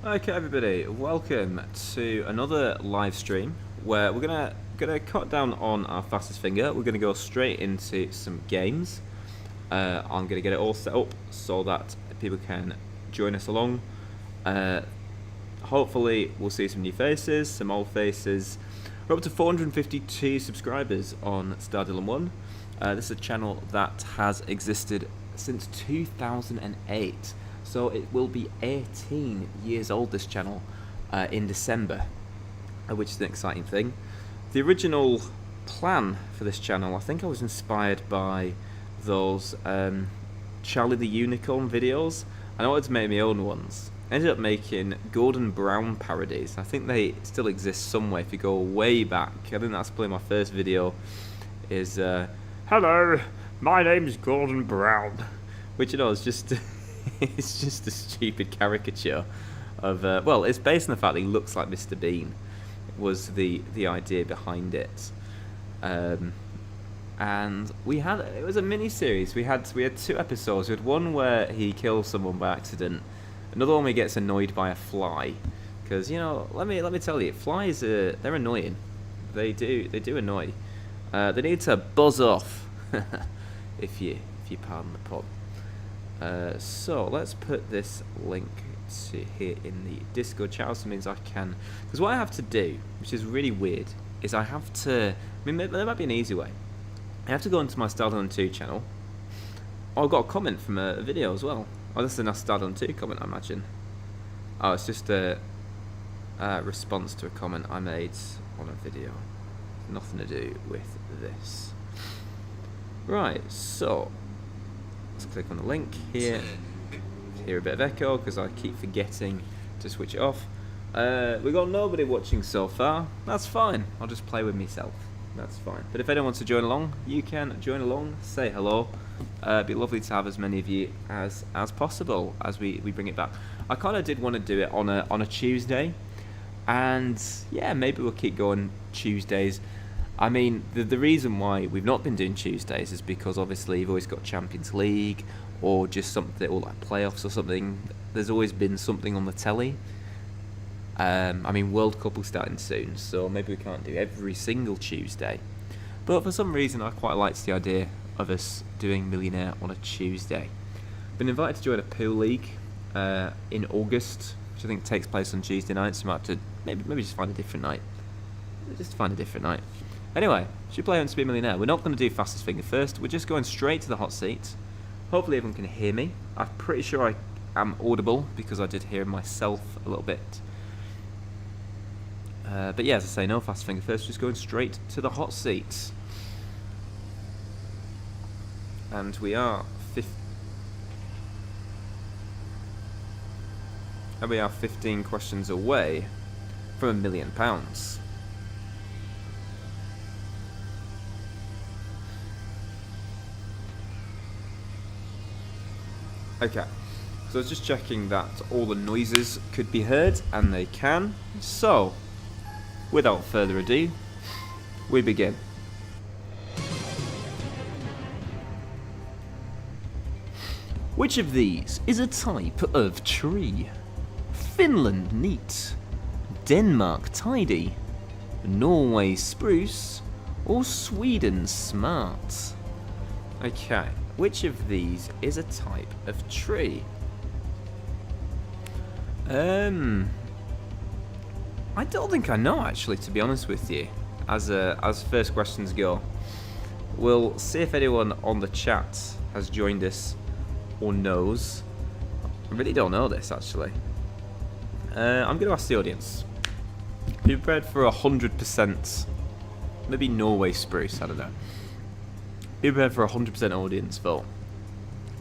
Okay, everybody, welcome to another live stream where we're gonna cut down on our fastest finger. We're gonna go straight into some games. I'm gonna get it all set up so that people can join us along. Hopefully, we'll see some new faces, some old faces. We're up to 452 subscribers on Stardillon1. This is a channel that has existed since 2008. So it will be 18 years old, this channel, in December, which is an exciting thing. The original plan for this channel, I think I was inspired by those Charlie the Unicorn videos, and I wanted to make my own ones. I ended up making Gordon Brown parodies. I think they still exist somewhere if you go way back. I think that's probably my first video, is hello, my name's Gordon Brown, which, you know, is just... it's just a stupid caricature of, well, it's based on the fact that he looks like Mr. Bean, was the idea behind it. And it was a mini-series. We had 2 episodes. We had one where he kills someone by accident, another one where he gets annoyed by a fly. Because, you know, let me tell you, flies, they're annoying. They do annoy. They need to buzz off, if you pardon the pun. So let's put this link to here in the Discord chat. Also means I can, because what I have to do, which is really weird, is I have to, I mean, there might be an easy way. I have to go into my Stardillon 2 channel. Oh, I got a comment from a video as well. Oh, this is a Stardillon 2 comment, I imagine. Oh, it's just a response to a comment I made on a video. Nothing to do with this. Right, so let's click on the link here. Hear a bit of echo because I keep forgetting to switch it off. We got nobody watching so far. That's fine. I'll just play with myself. That's fine. But if anyone wants to join along, you can join along. Say hello. It'd be lovely to have as many of you as possible as we bring it back. I kind of did want to do it on a Tuesday, and yeah, maybe we'll keep going Tuesdays. I mean, the reason why we've not been doing Tuesdays is because obviously you've always got Champions League or just something, or like playoffs or something. There's always been something on the telly. I mean, World Cup will starting soon, so maybe we can't do every single Tuesday. But for some reason, I quite liked the idea of us doing Millionaire on a Tuesday. Been invited to join a pool league in August, which I think takes place on Tuesday nights. So I might have to maybe just find a different night. Anyway, should play on to be a Millionaire. We're not going to do fastest finger first. We're just going straight to the hot seat. Hopefully everyone can hear me. I'm pretty sure I am audible because I did hear myself a little bit. But yeah, as I say, no fast finger first. Just going straight to the hot seat. And we are 15 questions away from £1 million. Okay, so I was just checking that all the noises could be heard, and they can. So, without further ado, we begin. Which of these is a type of tree? Finland neat, Denmark tidy, Norway spruce, or Sweden smart? Okay. Which of these is a type of tree? I don't think I know, actually, to be honest with you. As first questions go, we'll see if anyone on the chat has joined us or knows. I really don't know this, actually. I'm going to ask the audience. Be prepared for 100%. Maybe Norway spruce. I don't know. Be prepared for 100% audience vote.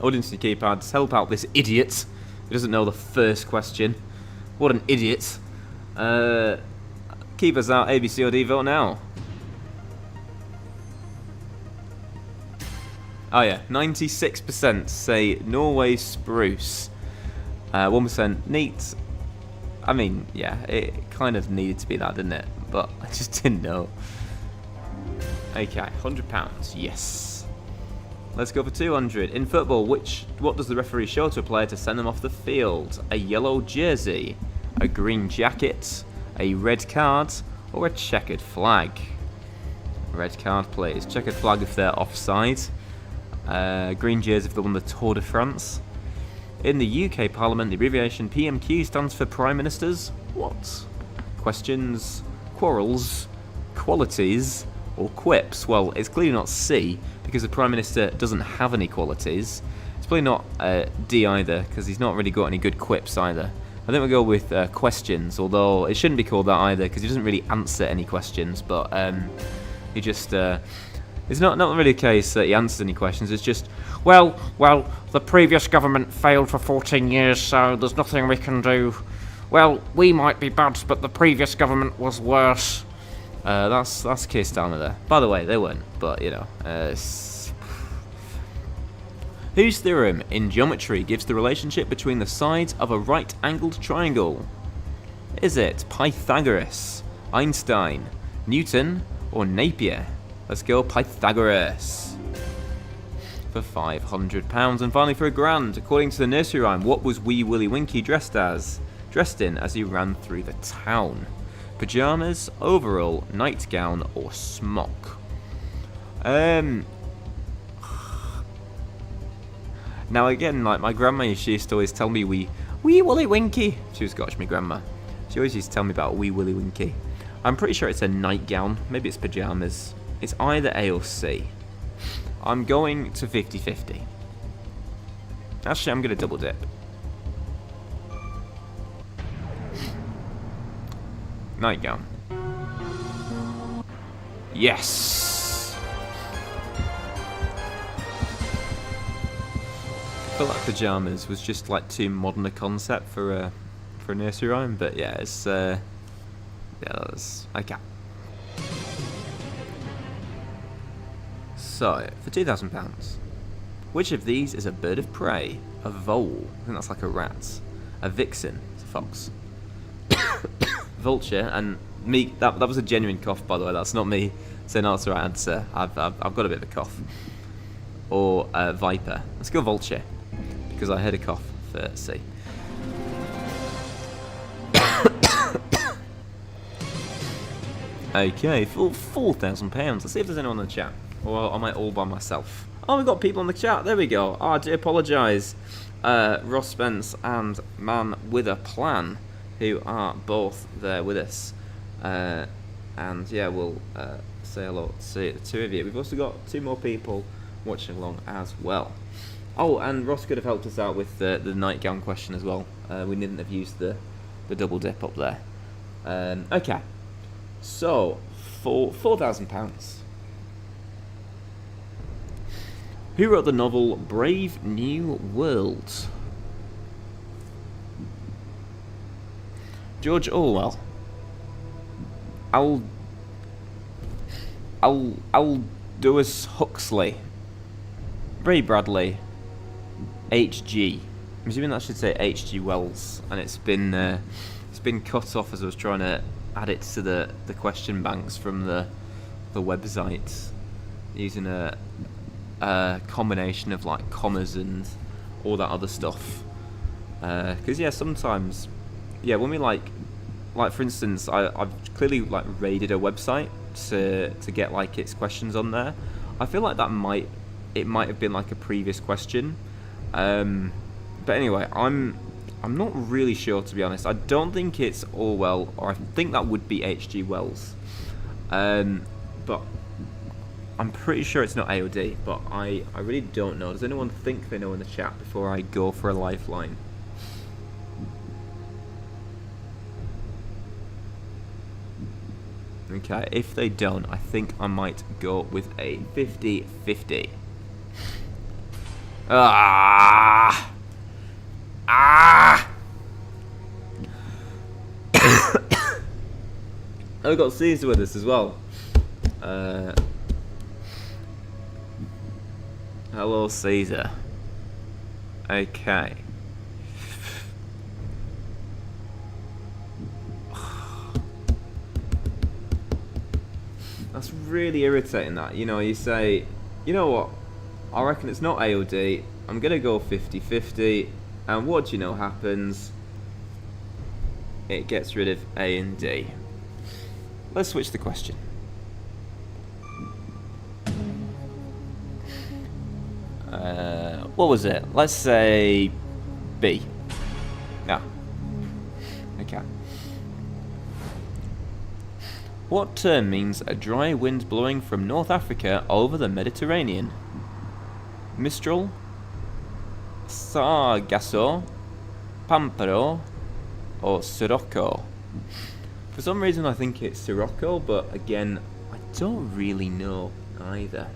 Audience and keypads, help out this idiot who doesn't know the first question. What an idiot. Keep us out, A, B, C, or D, vote now. Oh yeah, 96% say Norway spruce. 1% neat. I mean, yeah, it kind of needed to be that, didn't it? But I just didn't know. Okay, £100, yes. Let's go for 200. In football, what does the referee show to a player to send them off the field? A yellow jersey, a green jacket, a red card, or a checkered flag? Red card, please. Checkered flag if they're offside. Green jersey if they won the Tour de France. In the UK Parliament, the abbreviation PMQ stands for Prime Ministers. What? Questions, quarrels, qualities, or quips? Well, it's clearly not C, because the Prime Minister doesn't have any qualities. It's probably not D either, because he's not really got any good quips either. I think we'll go with questions, although it shouldn't be called that either, because he doesn't really answer any questions, but he just... it's not really a case that he answers any questions, it's just, well, the previous government failed for 14 years, so there's nothing we can do. Well, we might be bad, but the previous government was worse. That's Keir Starmer there. By the way, they weren't, but, you know. Whose theorem in geometry gives the relationship between the sides of a right-angled triangle? Is it Pythagoras, Einstein, Newton, or Napier? Let's go Pythagoras. For £500. And finally for £1,000. According to the nursery rhyme, what was Wee Willie Winky dressed in as he ran through the town? Pyjamas, overall, nightgown, or smock? Now again, like my grandma, she used to always tell me Wee Willie Winky. She was Scottish, my grandma. She always used to tell me about Wee Willie Winky. I'm pretty sure it's a nightgown. Maybe it's pyjamas. It's either A or C. I'm going to 50-50. Actually, I'm going to double dip. Nightgown. Yes! I feel like pyjamas was just like too modern a concept for a nursery rhyme, but yeah, it's yeah, that's okay. So for £2,000, which of these is a bird of prey? A vole, I think that's like a rat. A vixen, it's a fox. Vulture, and me. That was a genuine cough, by the way. That's not me saying that's the right answer. I've got a bit of a cough. Or viper. Let's go vulture, because I heard a cough for C. Okay, for £4,000. Let's see if there's anyone in the chat, or am I all by myself? Oh, we've got people in the chat. There we go. Oh, I do apologise. Ross Spence and Man with a Plan, who are both there with us. And yeah, we'll say hello to the two of you. We've also got two more people watching along as well. Oh, and Ross could have helped us out with the nightgown question as well. We didn't have used the double dip up there. Okay, so for £4,000. Who wrote the novel Brave New World? George Orwell. Aldous Huxley. Ray Bradley. H.G. I'm assuming that should say H.G. Wells, and it's been cut off as I was trying to add it to the question banks from the website using a combination of like commas and all that other stuff. Because yeah, sometimes, yeah, when we like for instance, I've clearly like raided a website to get like its questions on there. I feel like it might have been like a previous question. But anyway, I'm not really sure, to be honest. I don't think it's Orwell, or I think that would be H.G. Wells. But I'm pretty sure it's not A or D, but I really don't know. Does anyone think they know in the chat before I go for a lifeline? Okay, if they don't, I think I might go with a 50-50. Ah! Oh, we've got Caesar with us as well. Hello, Caesar. Okay. That's really irritating, that. You know, you say, you know what, I reckon it's not A or D, I'm going to go 50-50, and what do you know happens? it gets rid of A and D. Let's switch the question. What was it? Let's say B. Yeah. Okay. What term means a dry wind blowing from North Africa over the Mediterranean? Mistral, Sargasso, Pampero, or Sirocco? For some reason I think it's Sirocco, but again, I don't really know either.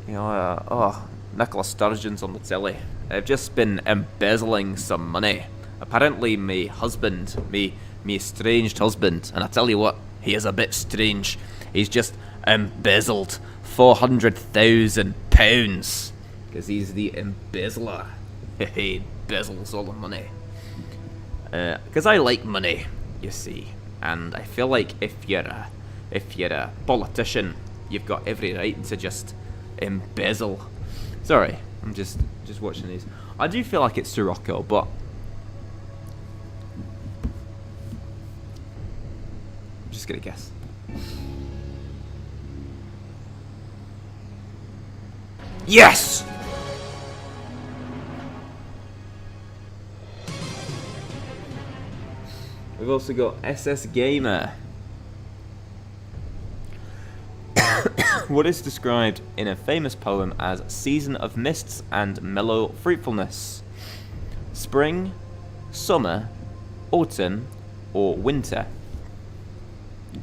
You know, Nicola Sturgeon's on the telly. They've just been embezzling some money. Apparently me husband, me estranged husband, and I tell you what, he is a bit strange. He's just embezzled £400,000 because he's the embezzler. He embezzles all the money. Because I like money, you see, and I feel like if you're a politician, you've got every right to just embezzle. Sorry, I'm just watching these. I do feel like it's Sirocco, but I'm just gonna guess. Yes! We've also got SS Gamer. What is described in a famous poem as season of mists and mellow fruitfulness? Spring, summer, autumn, or winter? It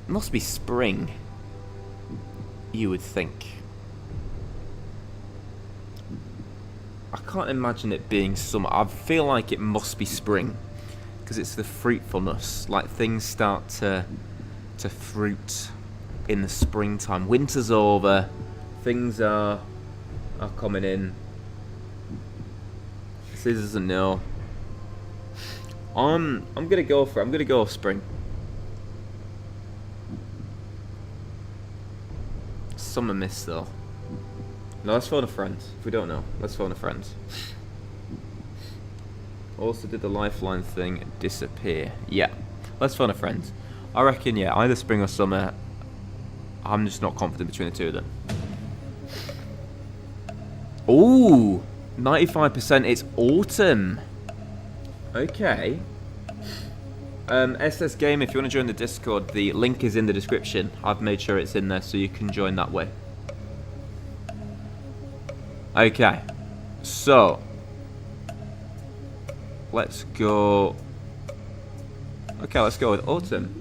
must be spring, you would think. I can't imagine it being summer. I feel like it must be spring, because it's the fruitfulness. Like things start to fruit in the springtime. Winter's over. Things are coming in. This doesn't know. I'm gonna go with spring. Summer mist though. No, let's phone a friend. If we don't know, let's phone a friend. Also, did the lifeline thing disappear? Yeah. Let's phone a friend. I reckon, yeah, either spring or summer. I'm just not confident between the two of them. Ooh, 95% it's autumn. Okay. SS Game, if you want to join the Discord, the link is in the description. I've made sure it's in there so you can join that way. Okay. So, let's go. Okay, let's go with autumn.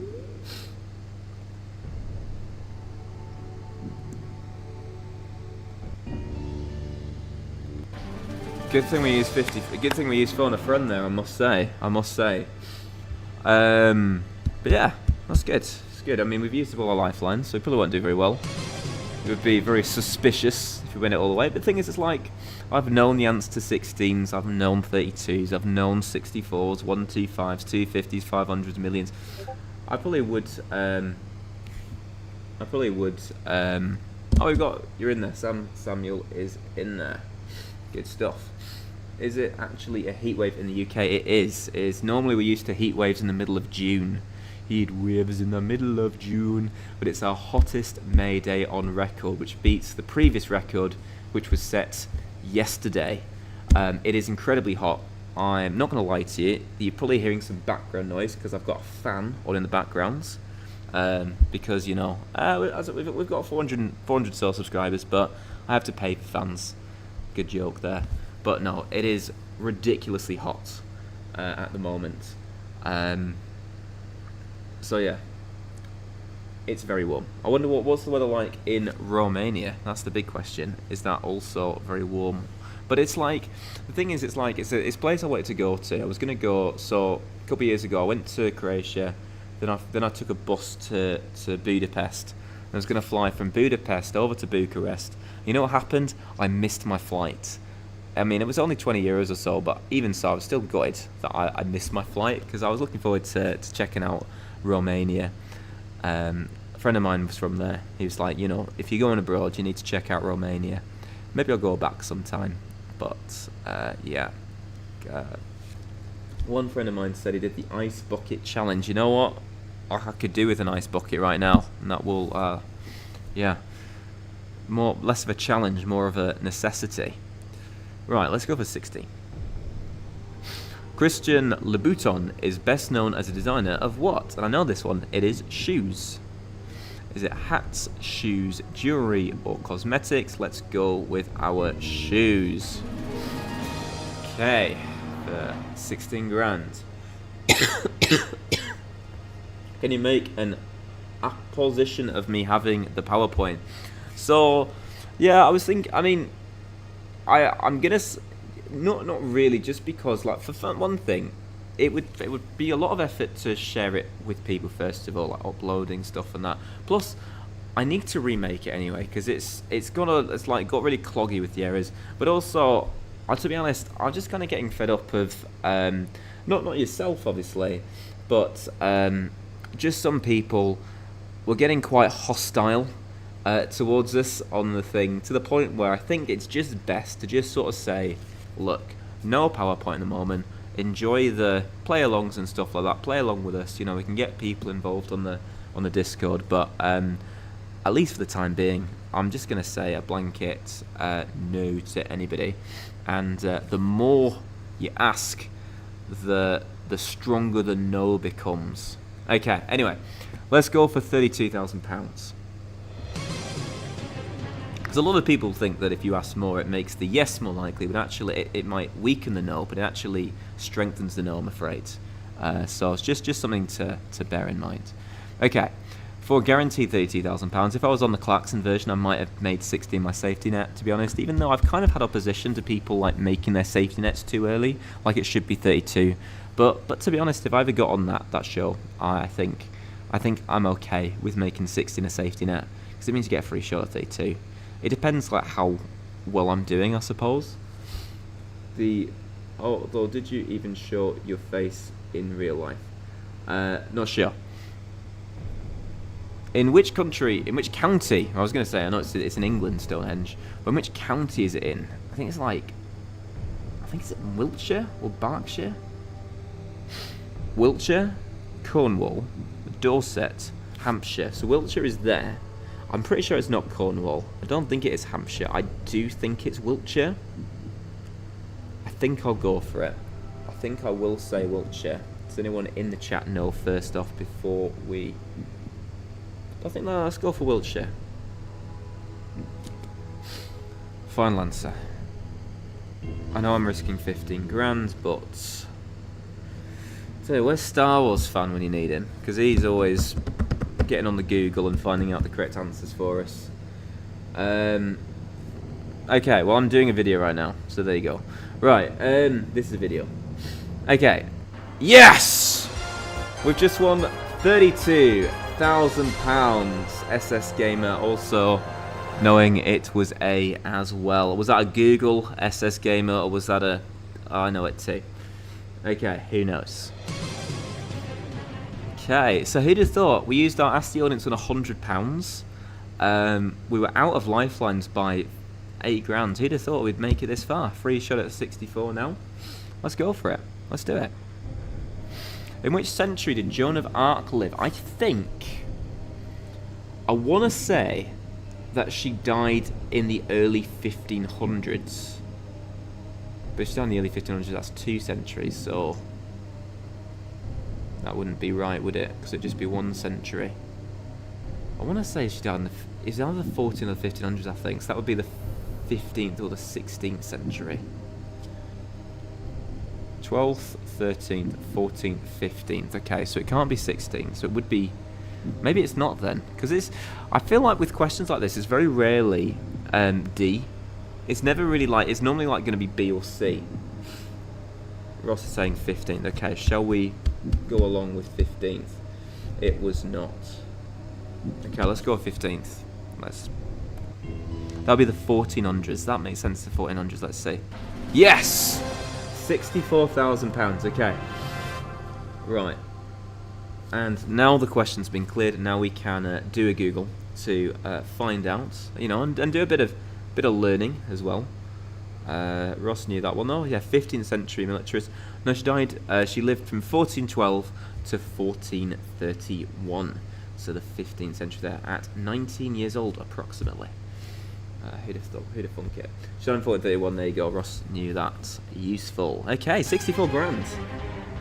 Good thing we use Good thing we use phone a friend there. I must say. But yeah, that's good. It's good. I mean, we've used up all our lifelines, so we probably won't do very well. It would be very suspicious if we went it all the way. But the thing is, it's like I've known the answer to 16s, I've known 32s, I've known 64s, 125s, 250s, 500s, millions. I probably would. Oh, we've got. You're in there. Samuel is in there. Good stuff. Is it actually a heat wave in the UK? It is. Normally we're used to heat waves in the middle of June. Heat waves in the middle of June. But it's our hottest May day on record, which beats the previous record, which was set yesterday. It is incredibly hot. I'm not going to lie to you. You're probably hearing some background noise because I've got a fan on in the background. Because, you know, we've got 400 so subscribers, but I have to pay for fans. Good joke there. But no, it is ridiculously hot at the moment. So yeah, it's very warm. I wonder what's the weather like in Romania? That's the big question. Is that also very warm? But it's like, the thing is, it's a place I wanted to go to. I was going to go, so a couple of years ago I went to Croatia, then I took a bus to Budapest. I was going to fly from Budapest over to Bucharest. You know what happened? I missed my flight. I mean, it was only €20 or so, but even so, I was still gutted that I missed my flight because I was looking forward to checking out Romania. A friend of mine was from there. He was like, you know, if you're going abroad, you need to check out Romania. Maybe I'll go back sometime. But, yeah. One friend of mine said he did the ice bucket challenge. You know what? I could do with an ice bucket right now, and that will, yeah, less of a challenge, more of a necessity. Right, let's go for 60. Christian Louboutin is best known as a designer of what? And I know this one. It is shoes. Is it hats, shoes, jewelry, or cosmetics? Let's go with our shoes. Okay, for 16 grand. Can you make an opposition of me having the PowerPoint? So, yeah, I was thinking. I mean, I'm gonna not really, just because, like, for fun, one thing, it would be a lot of effort to share it with people first of all, like uploading stuff and that. Plus, I need to remake it anyway because it's got really cloggy with the errors. But also, to be honest, I'm just kind of getting fed up of not yourself obviously, but just some people were getting quite hostile towards us on the thing, to the point where I think it's just best to just sort of say, look, no PowerPoint at the moment. Enjoy the play-alongs and stuff like that. Play along with us. You know, we can get people involved on the Discord, but at least for the time being, I'm just gonna say a blanket no to anybody. And the more you ask, the stronger the no becomes. Okay. Anyway, let's go for £32,000. Because a lot of people think that if you ask more, it makes the yes more likely, but actually it might weaken the no, but it actually strengthens the no, I'm afraid. So it's just something to bear in mind. Okay, for guaranteed £32,000, if I was on the Clarkson version, I might have made 60 in my safety net, to be honest, even though I've kind of had opposition to people like making their safety nets too early, like it should be 32. But to be honest, if I ever got on that show, I think I'm okay with making 60 in a safety net, because it means you get a free show at 32. It depends like how well I'm doing, I suppose. Although, did you even show your face in real life? Not sure. In which county? I was going to say, I know it's in England, Stonehenge, but in which county is it in? I think it's in Wiltshire or Berkshire? Wiltshire, Cornwall, Dorset, Hampshire. So Wiltshire is there. I'm pretty sure it's not Cornwall. I don't think it is Hampshire. I do think it's Wiltshire. I think I'll go for it. I think I will say Wiltshire. Does anyone in the chat know first off before we... I think, no, let's go for Wiltshire. Final answer. I know I'm risking 15 grand, but... Tell you, where's Star Wars fan when you need him? Because he's always getting on the Google and finding out the correct answers for us. Okay, well, I'm doing a video right now, so there you go. Right, this is a video. Okay, yes! We've just won £32,000. SS Gamer also knowing it was A as well. Was that a Google SS Gamer, or was that a... Oh, I know it too. Okay, who knows? Okay, so who'd have thought? We used our Ask the Audience on £100. We were out of lifelines by 8 grand. Who'd have thought we'd make it this far? Free shot at 64 now. Let's go for it. Let's do it. In which century did Joan of Arc live? I want to say that she died in the early 1500s. But if she died in the early 1500s, that's 2 centuries, so... that wouldn't be right, would it? Because it'd just be 1 century. I want to say she died in it's either the 14th or the 1500s, I think. So that would be the 15th or the 16th century. 12th, 13th, 14th, 15th. Okay, so it can't be 16th. So it would be... maybe it's not then. Because I feel like with questions like this, it's very rarely D. It's never really like... it's normally like going to be B or C. Ross is saying 15th. Okay, shall we go along with 15th? It was not. Okay, let's go with 15th. That'll be the 1400s. That makes sense, the 1400s. Let's see. Yes! £64,000. Okay. Right. And now the question's been cleared. Now we can do a Google to find out, you know, and do a bit of learning as well. Ross knew that one though. Yeah, 15th century militarist. No, she died. She lived from 1412 to 1431. So the 15th century there, at 19 years old approximately. Who'd have thought? Who'd have thunk it? She died in 1431. There you go. Ross knew that. Useful. Okay, 64 grand.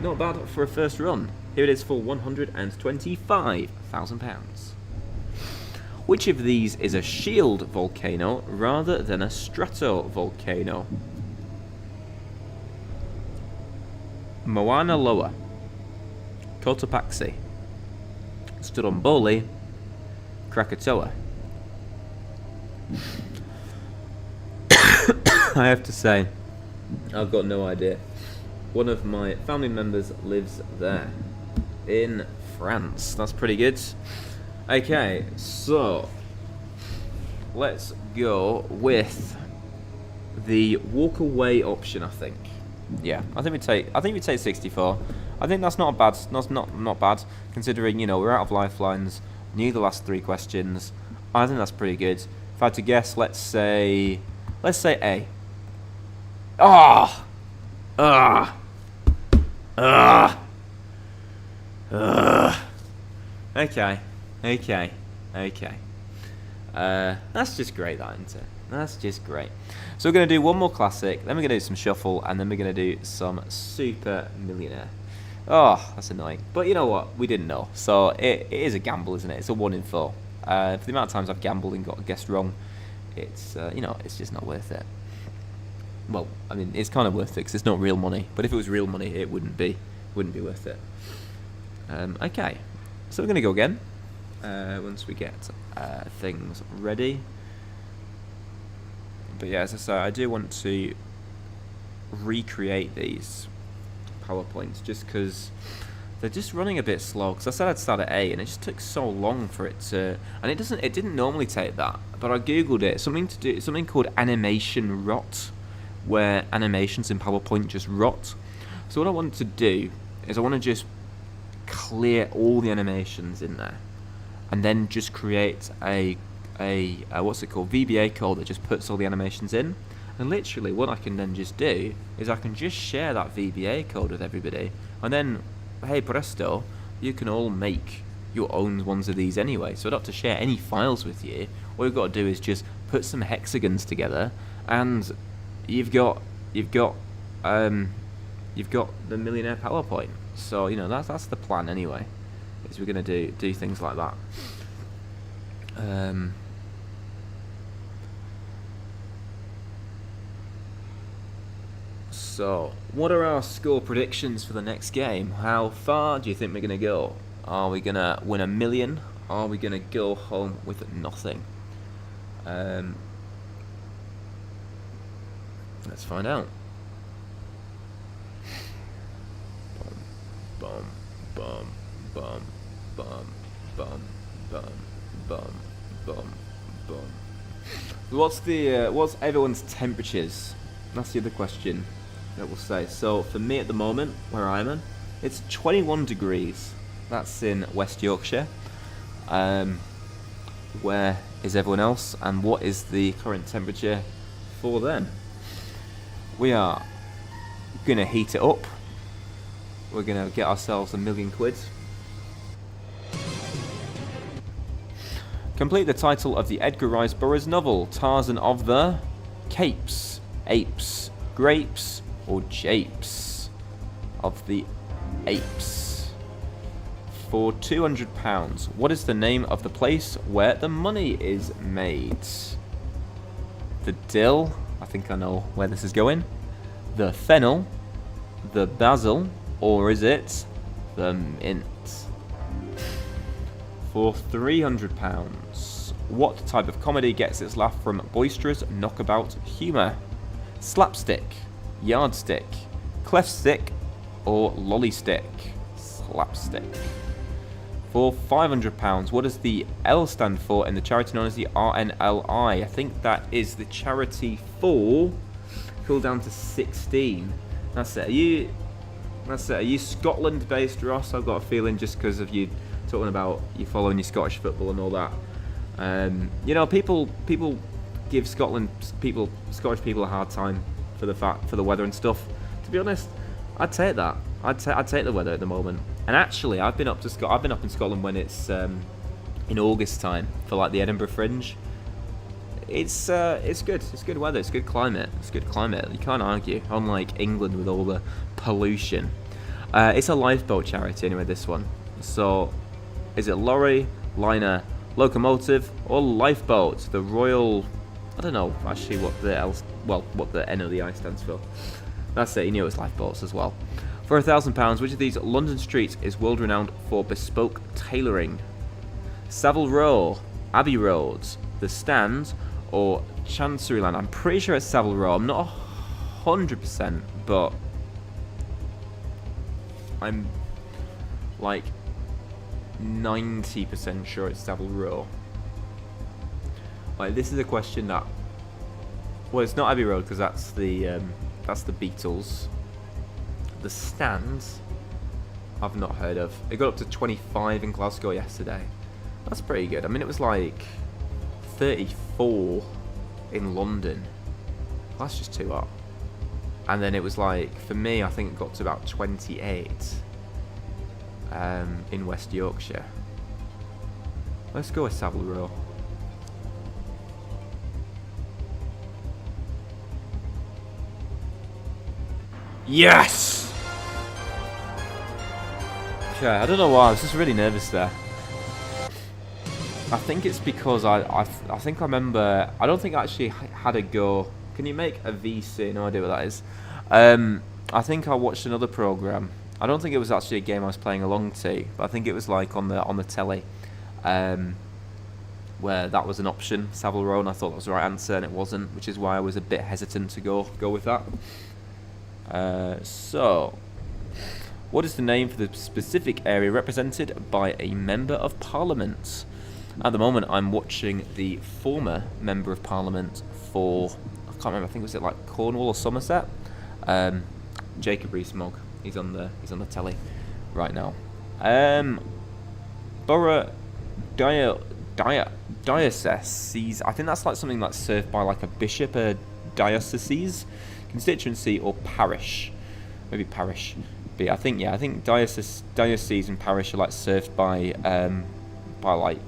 Not bad for a first run. Here it is for £125,000. Which of these is a shield volcano rather than a stratovolcano? Mauna Loa, Cotopaxi, Stromboli, Krakatoa. I have to say, I've got no idea. One of my family members lives there, in France. That's pretty good. Okay, so let's go with the walk away option. I think. Yeah, I think we take 64. I think that's not bad. That's not bad considering we're out of lifelines. Knew the last 3 questions. I think that's pretty good. If I had to guess, let's say A. Okay. That's just great, that, isn't it? That's just great. So we're going to do one more classic, then we're going to do some shuffle, and then we're going to do some Super Millionaire. Oh, that's annoying. But you know what? We didn't know. So it is a gamble, isn't it? It's a 1 in 4. For the amount of times I've gambled and got a guess wrong, it's it's just not worth it. Well, I mean, it's kind of worth it because it's not real money. But if it was real money, it wouldn't be worth it. Okay, so we're going to go again once we get things ready. But yeah, as I say, I do want to recreate these PowerPoints just because they're just running a bit slow. Because I said I'd start at A, and it just took so long for it to. And it didn't normally take that. But I googled it. Something called animation rot, where animations in PowerPoint just rot. So what I want to do is I want to just clear all the animations in there, and then just create a what's it called, VBA code that just puts all the animations in. And literally what I can then just do is I can just share that VBA code with everybody, and then hey presto, you can all make your own ones of these anyway. So I don't have to share any files with you. All you've got to do is just put some hexagons together, and you've got the Millionaire PowerPoint. So that's the plan anyway. Is we're gonna do things like that. So what are our score predictions for the next game? How far do you think we're gonna go? Are we gonna win $1 million? Are we gonna go home with nothing? Let's find out. Bum, bum, bum, bum, bum, bum, bum, bum, bum. What's everyone's temperatures? That's the other question that we'll say. So for me at the moment, where I'm in, it's 21 degrees. That's in West Yorkshire. Where is everyone else? And what is the current temperature for them? We are gonna heat it up. We're gonna get ourselves £1 million. Complete the title of the Edgar Rice Burroughs novel, Tarzan of the Capes, Apes, Grapes, or Japes of the Apes. For £200, what is the name of the place where the money is made? The Dill, I think I know where this is going. The Fennel, the Basil, or is it the Mint? For £300, what type of comedy gets its laugh from boisterous knockabout humour? Slapstick, yardstick, clefstick, or lollystick? Slapstick. For £500, what does the L stand for in the charity known as the RNLI? I think that is the charity for Cool Down to 16. That's it. Are you Scotland-based, Ross? I've got a feeling just because of you talking about you following your Scottish football and all that. People give Scottish people a hard time for the weather and stuff. To be honest, I'd take that. I'd take the weather at the moment. And actually, I've been up in Scotland when it's in August time for like the Edinburgh Fringe. It's good. It's good weather. It's good climate. It's good climate. You can't argue. Unlike England with all the pollution. It's a lifeboat charity anyway. This one. So, is it lorry, liner, locomotive, or lifeboat? The Royal. I don't know actually what the N of the I stands for. That's it. You knew it was lifeboats as well. For £1,000, which of these London streets is world renowned for bespoke tailoring? Savile Row, Abbey Road, The Stand, or Chanceryland? I'm pretty sure it's Savile Row. I'm not 100%, but I'm like 90% sure it's Savile Row. Like, this is a question that, well, it's not Abbey Road because that's the Beatles. The Stand, I've not heard of. It got up to 25 in Glasgow yesterday. That's pretty good. I mean, it was like 34 in London. That's just too hot. And then it was like, for me, I think it got to about 28 in West Yorkshire. Let's go with Savile Row. Yes! Okay, I don't know why, I was just really nervous there. I think it's because I think I remember, I don't think I actually had a go. Can you make a VC? No idea what that is. I think I watched another program. I don't think it was actually a game I was playing along to, but I think it was like on the telly, where that was an option, Savile Row, and I thought that was the right answer, and it wasn't, which is why I was a bit hesitant to go with that. So, what is the name for the specific area represented by a Member of Parliament? At the moment, I'm watching the former Member of Parliament for, I can't remember, I think was it like Cornwall or Somerset? Jacob Rees-Mogg. He's on the telly right now. Borough diocese. I think that's like something that's served by like a bishop, a diocese, constituency, or parish. Maybe parish. But I think diocese and parish are like served by like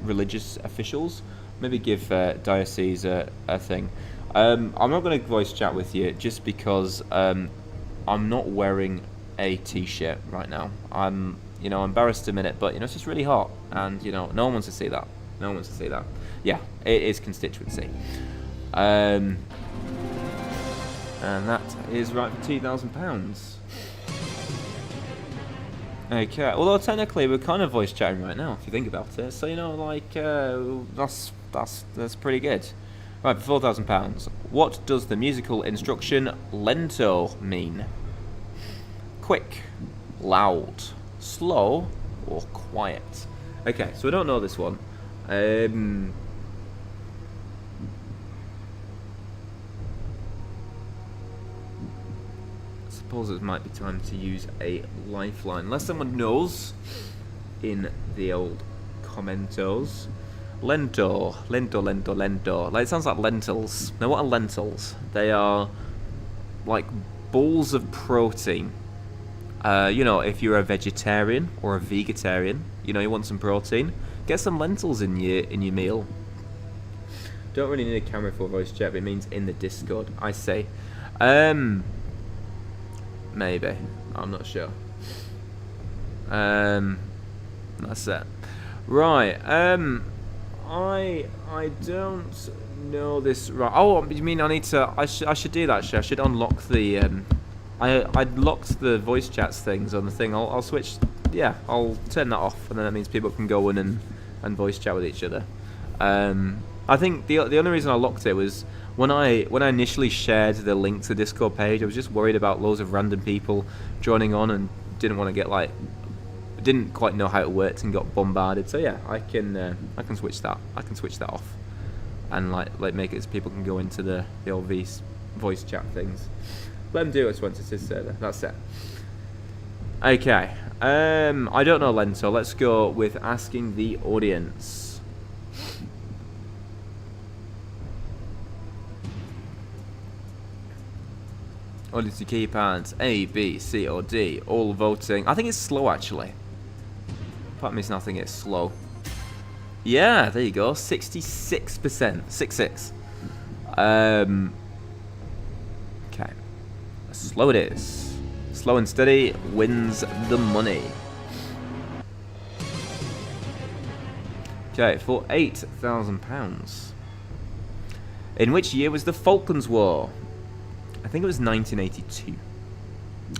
religious officials. Maybe give diocese a thing. I'm not going to voice chat with you just because I'm not wearing a t-shirt right now. I'm embarrassed to admit it, but it's just really hot, and no one wants to see that. No one wants to see that. Yeah, it is constituency. And that is right for £2,000. Okay, although technically we're kind of voice chatting right now, if you think about it. So that's pretty good. Right, for £4,000. What does the musical instruction lento mean? Quick, loud, slow, or quiet? Okay, so we don't know this one. I suppose it might be time to use a lifeline. Unless someone knows in the old commentos. Lento. Like, it sounds like lentils. Now, what are lentils? They are like balls of protein. If you're a vegetarian or a vegetarian, you want some protein, get some lentils in your meal. Don't really need a camera for voice chat, but it means in the Discord, I say. Maybe. I'm not sure. That's it. Right. I don't know this right. Oh, you mean I should do that actually. I should unlock the I locked the voice chats things on the thing. I'll switch. Yeah, I'll turn that off, and then that means people can go in and voice chat with each other. I think the only reason I locked it was when I initially shared the link to the Discord page, I was just worried about loads of random people joining on and didn't want to get didn't quite know how it worked and got bombarded. So yeah, I can switch that. I can switch that off, and like make it so people can go into the old voice chat things. Let them do it once it's his server. That's it. Okay. I don't know lento. Let's go with asking the audience. Or did you keep hands? A, B, C, or D? All voting. I think it's slow, actually. Part of me's not thinking it's slow. Yeah, there you go. 66%. 6-6. Okay. Slow it is. Slow and steady wins the money. Okay, for £8,000. In which year was the Falklands War? I think it was 1982.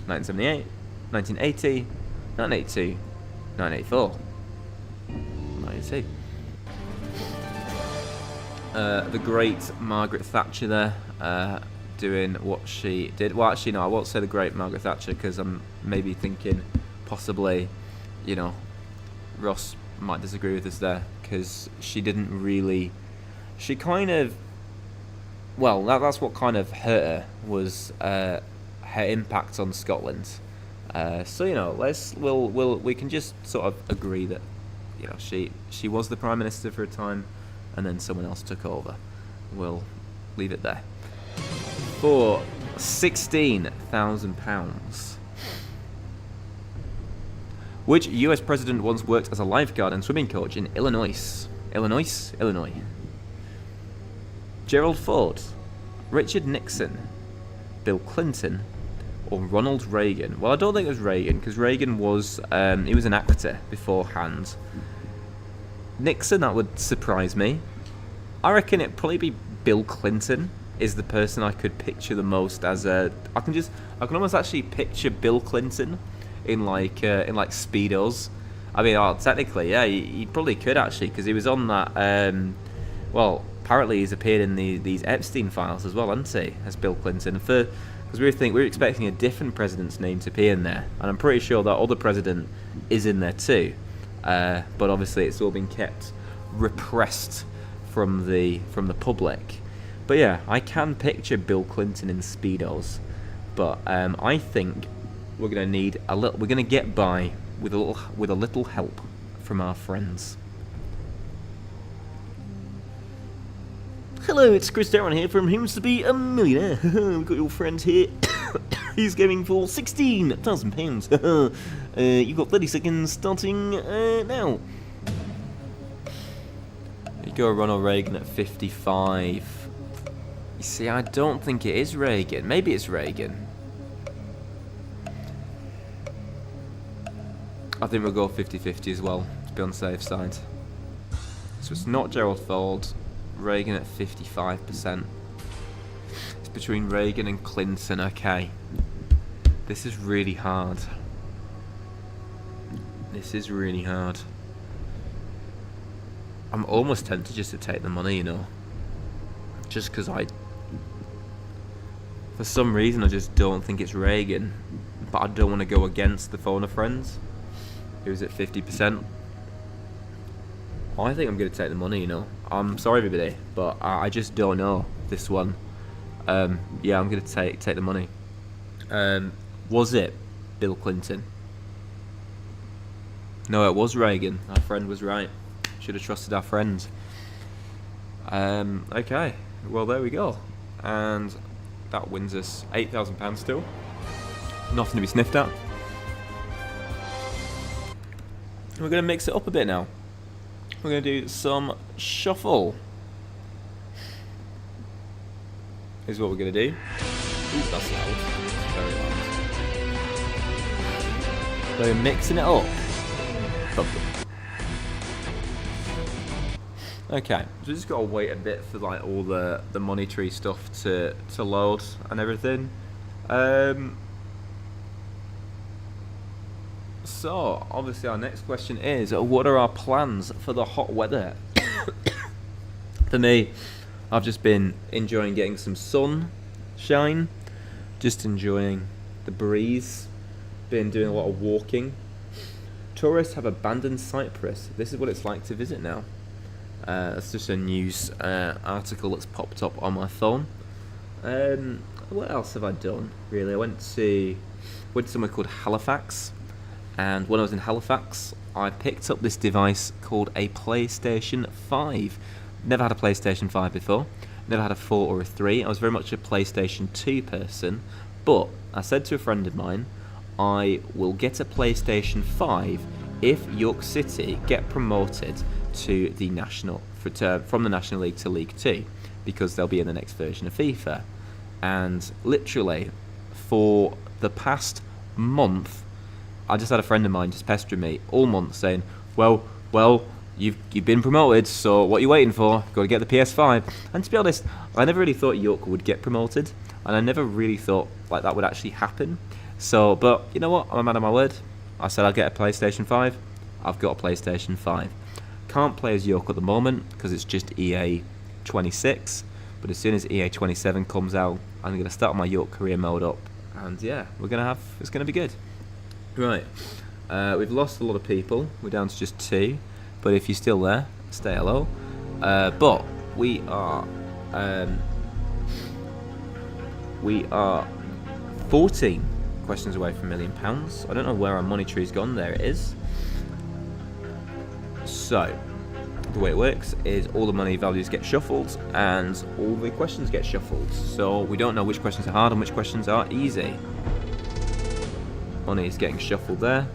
1978, 1980, 1982, 1984. 92. The great Margaret Thatcher there, doing what she did. Well, actually, no, I won't say the great Margaret Thatcher because I'm maybe thinking possibly, you know, Ross might disagree with us there because she didn't really. She kind of. Well, that's what kind of hurt her was her impact on Scotland. So you know, we can just sort of agree that you know she was the Prime Minister for a time, and then someone else took over. We'll leave it there. For £16,000. Which US president once worked as a lifeguard and swimming coach in Illinois? Illinois. Gerald Ford, Richard Nixon, Bill Clinton, or Ronald Reagan? Well, I don't think it was Reagan, because Reagan was he was an actor beforehand. Nixon, that would surprise me. I reckon it'd probably be Bill Clinton is the person I could picture the most as a. I can almost actually picture Bill Clinton in like Speedos. I mean, technically, yeah, he probably could actually, because he was on that. Well, apparently he's appeared in these Epstein files as well, hasn't he? As Bill Clinton, because we were expecting a different president's name to appear in there, and I'm pretty sure that other president is in there too. But obviously, it's all been kept repressed from the public. But yeah, I can picture Bill Clinton in Speedos, but I think we're gonna need a little. We're gonna get by with a little help from our friends. Hello, it's Chris Darren here from Who's to Be a Millionaire. We've got your friend here. He's going for £16,000. You've got 30 seconds starting now. You go Ronald Reagan at 55. You see, I don't think it is Reagan. Maybe it's Reagan. I think we'll go 50-50 as well, to be on the safe side. So it's not Gerald Ford. Reagan at 55%. It's between Reagan and Clinton. Okay. This is really hard. I'm almost tempted just to take the money, you know. Just because for some reason, I just don't think it's Reagan. But I don't want to go against the phone of friends. Who's at 50%. I think I'm going to take the money, you know. I'm sorry, everybody, but I just don't know this one. Yeah, I'm going to take the money. Was it Bill Clinton? No, it was Reagan. Our friend was right. Should have trusted our friend. Okay, well, there we go. And that wins us £8,000 still. Nothing to be sniffed at. We're going to mix it up a bit now. We're going to do some shuffle. Is what we're going to do. Ooh, that's loud. Very loud. So we're mixing it up. Okay, so we just got to wait a bit for like all the money tree stuff to load and everything. So, obviously our next question is, what are our plans for the hot weather? For me, I've just been enjoying getting some sunshine, just enjoying the breeze, been doing a lot of walking. Tourists have abandoned Cyprus. This is what it's like to visit now. That's just a news article that's popped up on my phone. What else have I done, really? I went to somewhere called Halifax. And when I was in Halifax, I picked up this device called a PlayStation 5. Never had a PlayStation 5 before. Never had a 4 or a 3. I was very much a PlayStation 2 person. But I said to a friend of mine, I will get a PlayStation 5 if York City get promoted to the from the National League to League 2, because they'll be in the next version of FIFA. And literally, for the past month, I just had a friend of mine just pestering me all month saying, well, you've been promoted, so what are you waiting for? Got to get the PS5. And to be honest, I never really thought York would get promoted, and I never really thought like that would actually happen. So, but you know what? I'm a man of my word. I said I'll get a PlayStation 5. I've got a PlayStation 5. Can't play as York at the moment because it's just EA 26. But as soon as EA 27 comes out, I'm going to start my York career mode up. And yeah, it's going to be good. Right. We've lost a lot of people. We're down to just 2. But if you're still there, stay hello. But we are 14 questions away from £1 million. I don't know where our money tree's gone. There it is. So, the way it works is all the money values get shuffled and all the questions get shuffled. So we don't know which questions are hard and which questions are easy. Money is getting shuffled there.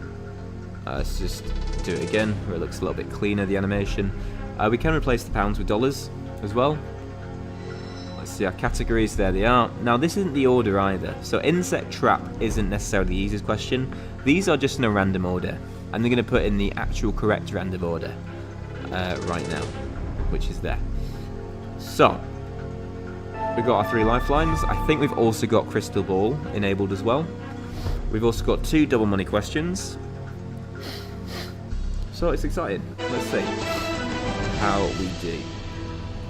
Let's just do it again where it looks a little bit cleaner, the animation. We can replace the pounds with dollars as well. Let's see our categories, there they are. Now this isn't the order either, so insect trap isn't necessarily the easiest question. These are just in a random order, and they're going to put in the actual correct random order right now, which is there. So, we've got our 3 lifelines. I think we've also got crystal ball enabled as well. We've also got 2 double money questions. So it's exciting. Let's see how we do.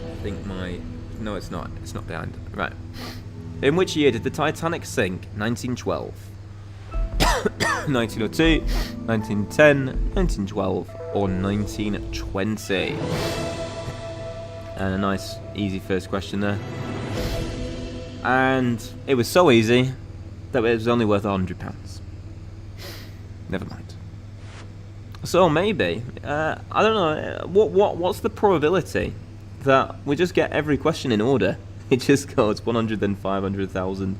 I think no, it's not. It's not behind. Right. In which year did the Titanic sink? 1912, 1902, 1910, 1912, or 1920? And a nice, easy first question there. And it was so easy that it was only worth £100. Never mind. So maybe, I don't know, what's the probability that we just get every question in order? It just goes 100, then 500,000.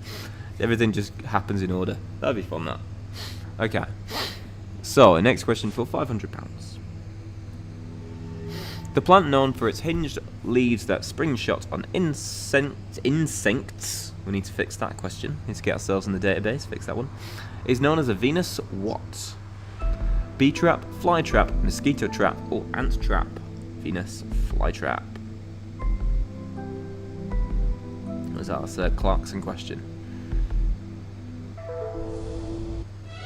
Everything just happens in order. That'd be fun, that. Okay. So, next question for £500. The plant known for its hinged leaves that spring shot on insects. We need to fix that question. Need to get ourselves in the database, fix that one. Is known as a Venus what? Bee trap, fly trap, mosquito trap, or ant trap? Venus flytrap. Was that? That's a Clarkson question.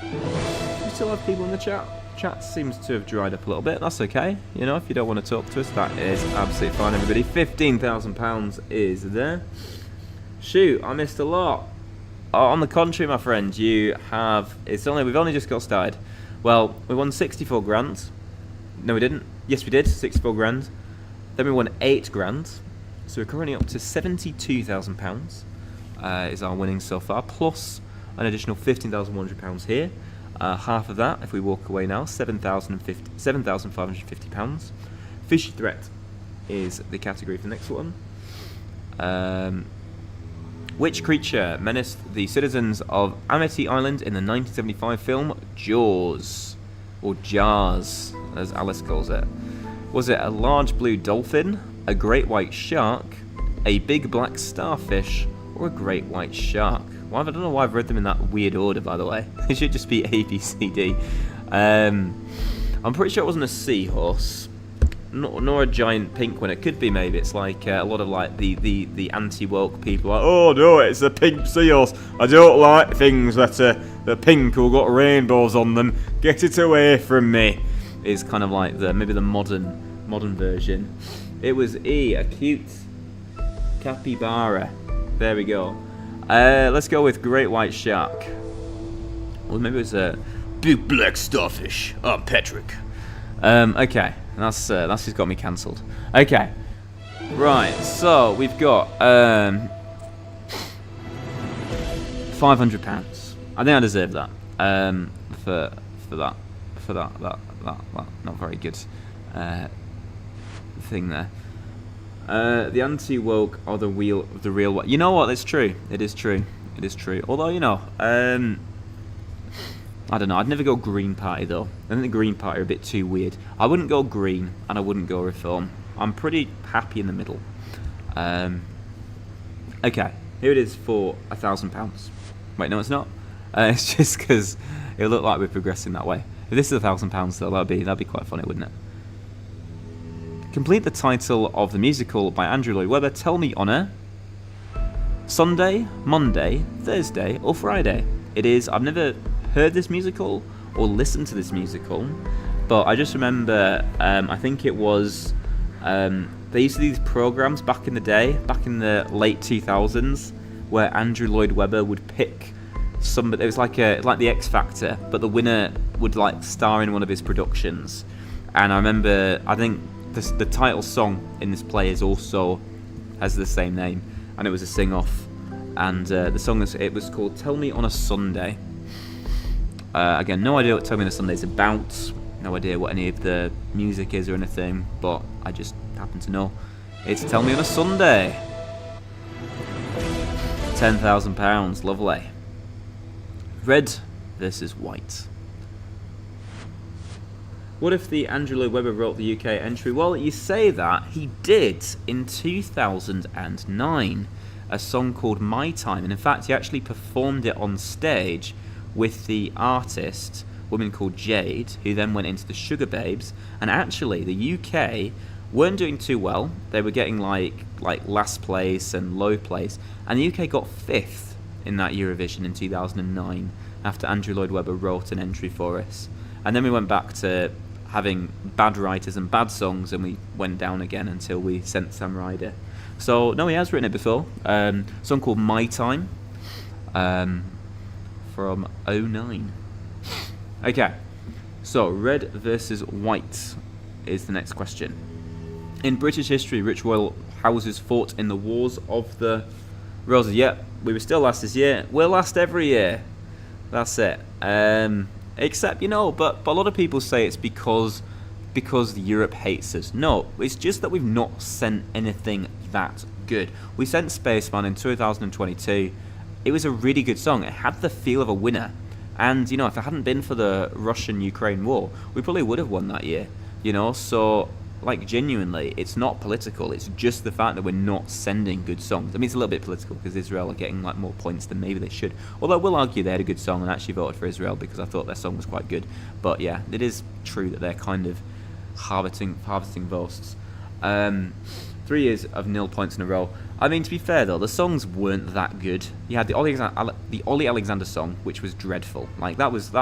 We still have people in the chat. Chat seems to have dried up a little bit. That's okay. You know, if you don't want to talk to us, that is absolutely fine, everybody. £15,000 is there. Shoot, I missed a lot. Oh, on the contrary, my friend, you have. We've only just got started. Well, we won 64 grand. No, we didn't. Yes, we did. 64 grand. Then we won 8 grand. So we're currently up to £72,000 is our winnings so far, plus an additional £15,100 here. Half of that, if we walk away now, £7,550. Fishy threat is the category for the next one. Which creature menaced the citizens of Amity Island in the 1975 film Jaws? Or Jars, as Alice calls it. Was it a large blue dolphin, a great white shark, a big black starfish, or a great white shark? Well, I don't know why I've read them in that weird order, by the way. It should just be A, B, C, D. I'm pretty sure it wasn't a seahorse. Nor a giant pink one. It could be, maybe. It's like a lot of like the anti-woke people are like, oh no, it's a pink seahorse. I don't like things that are pink or got rainbows on them. Get it away from me. It's kind of like maybe the modern version. It was E, a cute capybara. There we go. Let's go with great white shark. Or maybe it was a big black starfish. I'm Patrick. Okay. That's just got me cancelled. Okay, right. So we've got £500. I think I deserve that. For that not very good thing there. The anti-woke are the real. You know what? It's true. It is true. It is true. Although, I don't know. I'd never go Green Party, though. I think the Green Party are a bit too weird. I wouldn't go Green, and I wouldn't go Reform. I'm pretty happy in the middle. Okay, here it is for £1,000. Wait, no, it's not. It's just because it looked like we're progressing that way. If this is £1,000, though, that'd be quite funny, wouldn't it? Complete the title of the musical by Andrew Lloyd Webber. Tell me on a Sunday, Monday, Thursday, or Friday. It is. I've never heard this musical or listened to this musical, but I just remember. I think it was. They used to do these programs back in the day, back in the late 2000s, where Andrew Lloyd Webber would pick somebody. It was like the X Factor, but the winner would like star in one of his productions. And I remember, I think the title song in this play has the same name, and it was a sing-off. And the song it was called "Tell Me on a Sunday." Again, no idea what "Tell Me on a Sunday" is about. No idea what any of the music is or anything, but I just happen to know it's "Tell Me on a Sunday." £10,000, lovely. Red versus white. What if the Andrew Lloyd Webber wrote the UK entry? Well, you say that. He did in 2009, a song called My Time, and in fact he actually performed it on stage with the artist, a woman called Jade, who then went into the Sugar Babes. And actually the UK weren't doing too well. They were getting like last place and low place, and the UK got 5th in that Eurovision in 2009 after Andrew Lloyd Webber wrote an entry for us. And then we went back to having bad writers and bad songs, and we went down again until we sent Sam Ryder. So no, he has written it before. A song called My Time, from 2009. Okay, so red versus white is the next question. In British history, which royal houses fought in the Wars of the Roses? Yep, we were still last this year. We're last every year. That's it. Except, but a lot of people say it's because Europe hates us. No, it's just that we've not sent anything that good. We sent Spaceman in 2022. It was a really good song. It had the feel of a winner. And, if it hadn't been for the Russian-Ukraine war, we probably would have won that year. So, genuinely, it's not political. It's just the fact that we're not sending good songs. I mean, it's a little bit political because Israel are getting, more points than maybe they should. Although I will argue they had a good song, and I actually voted for Israel because I thought their song was quite good. But, yeah, it is true that they're kind of harvesting votes. 3 years of 0 points in a row. I mean, to be fair though, the songs weren't that good. You had the Ollie Alexander song, which was dreadful. That was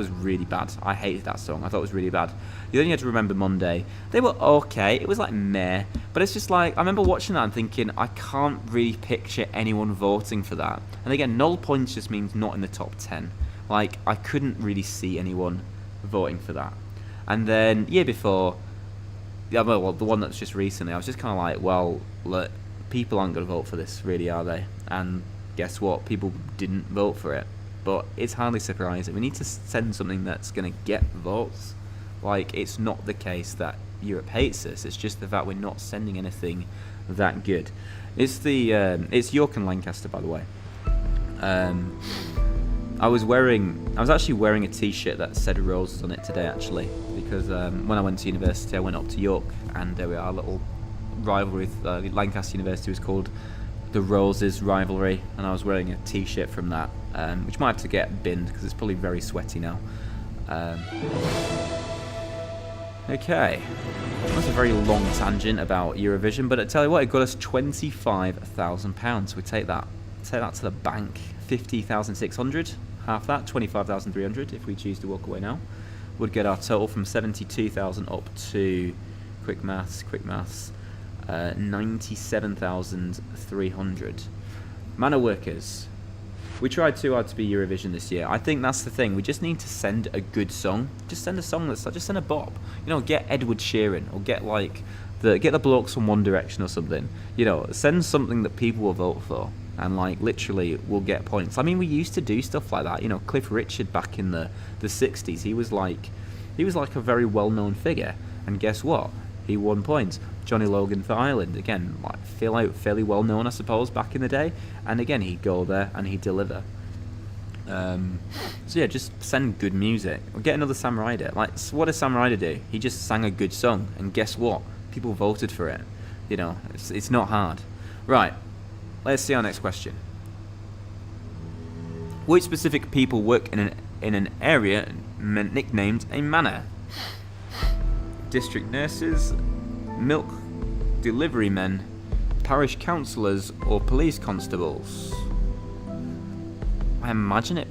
really bad. I hated that song. I thought it was really bad. You had to Remember Monday. They were okay. It was meh. But it's just I remember watching that and thinking, I can't really picture anyone voting for that. And again, 0 points just means not in the top 10. I couldn't really see anyone voting for that. And then year before, the one that's just recently, I was just kind of well, look, people aren't going to vote for this, really, are they? And guess what? People didn't vote for it. But it's hardly surprising. We need to send something that's going to get votes. It's not the case that Europe hates us. It's just the fact we're not sending anything that good. It's York and Lancaster, by the way. I was actually wearing a T-shirt that said Roses on it today, actually, because when I went to university, I went up to York, and there we are, a little rivalry with Lancaster University was called the Roses rivalry, and I was wearing a T-shirt from that, which might have to get binned because it's probably very sweaty now. Okay, that's a very long tangent about Eurovision, but I tell you what, it got us £25,000. We take that to the bank. 50,600, half that, 25,300 if we choose to walk away now, would get our total from 72,000 up to, quick maths, 97,300. Manor Workers. We tried too hard to be Eurovision this year. I think that's the thing. We just need to send a good song. Just send a song just send a bop. Get Edward Sheeran, or get the blokes from One Direction or something. Send something that people will vote for. And literally we'll get points. I mean, we used to do stuff like that. Cliff Richard back in the 60s, he was like a very well-known figure. And guess what? He won points. Johnny Logan for Ireland. Again, like fairly well known, I suppose, back in the day. And again, he'd go there and he'd deliver. So yeah, just send good music. Or get another Sam Ryder. Like, so what did Sam Ryder do? He just sang a good song, and guess what? People voted for it. You know, it's not hard. Right, let's see our next question. Which specific people work in an area nicknamed a manor? District nurses, milk delivery men, parish councillors, or police constables? I imagine it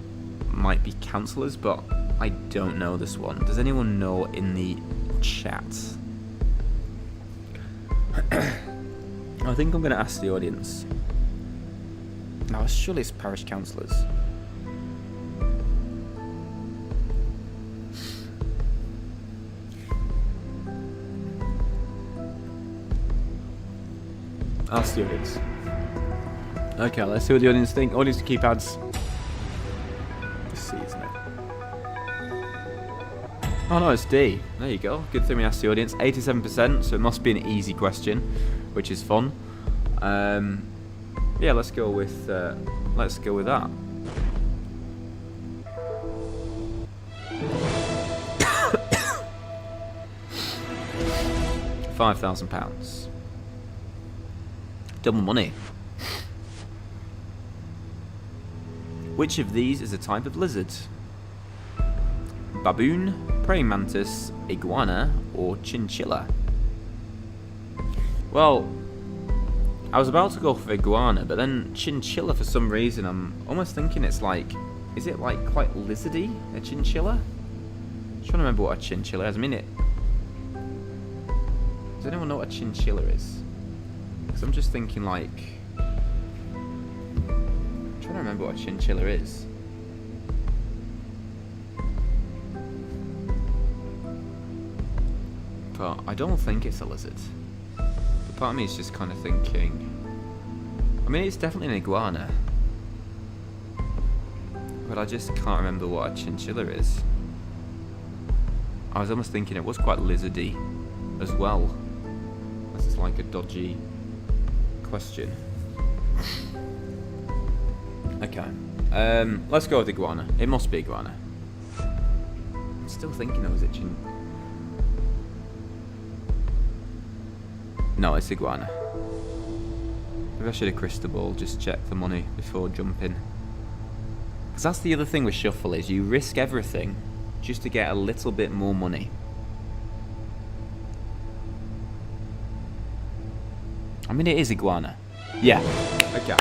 might be councillors, but I don't know this one. Does anyone know in the chat? I think I'm going to ask the audience. No, surely it's parish councillors. Ask the audience. Okay, let's see what the audience think. Audience keypads. Let's see, isn't it? Oh no, it's D. There you go. Good thing we asked the audience. 87%, so it must be an easy question, which is fun. Yeah, let's go with that. £5,000. Double money. Which of these is a type of lizard? Baboon, praying mantis, iguana, or chinchilla? Well, I was about to go for iguana, but then chinchilla for some reason, I'm almost thinking it's like, is it like quite lizardy, a chinchilla? I'm trying to remember what a chinchilla is. I mean, does anyone know what a chinchilla is? Because I'm just thinking like, I'm trying to remember what a chinchilla is. But I don't think it's a lizard. But part of me is just kind of thinking, I mean, it's definitely an iguana, but I just can't remember what a chinchilla is. I was almost thinking it was quite lizardy as well. This is like a dodgy question. Okay, let's go with iguana. It must be iguana. I'm still thinking though, is it No, it's iguana. Maybe I should have crystal ball, just check the money before jumping. Because that's the other thing with shuffle, is you risk everything just to get a little bit more money. I mean, it is iguana. Yeah. Okay.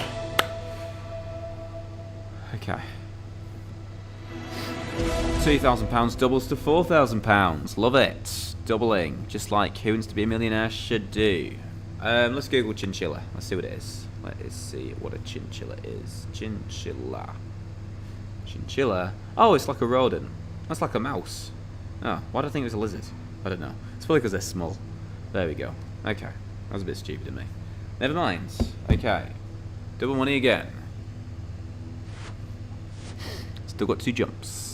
Okay. £2,000 doubles to £4,000. Love it. Doubling, just like Who Wants to Be a Millionaire should do. Let's Google chinchilla. Let's see what it is. Let's see what a chinchilla is. Chinchilla. Chinchilla. Oh, it's like a rodent. That's like a mouse. Oh, why do I think it was a lizard? I don't know. It's probably because they're small. There we go. Okay. That was a bit stupid of me. Never mind. Okay. Double money again. Still got 2 jumps.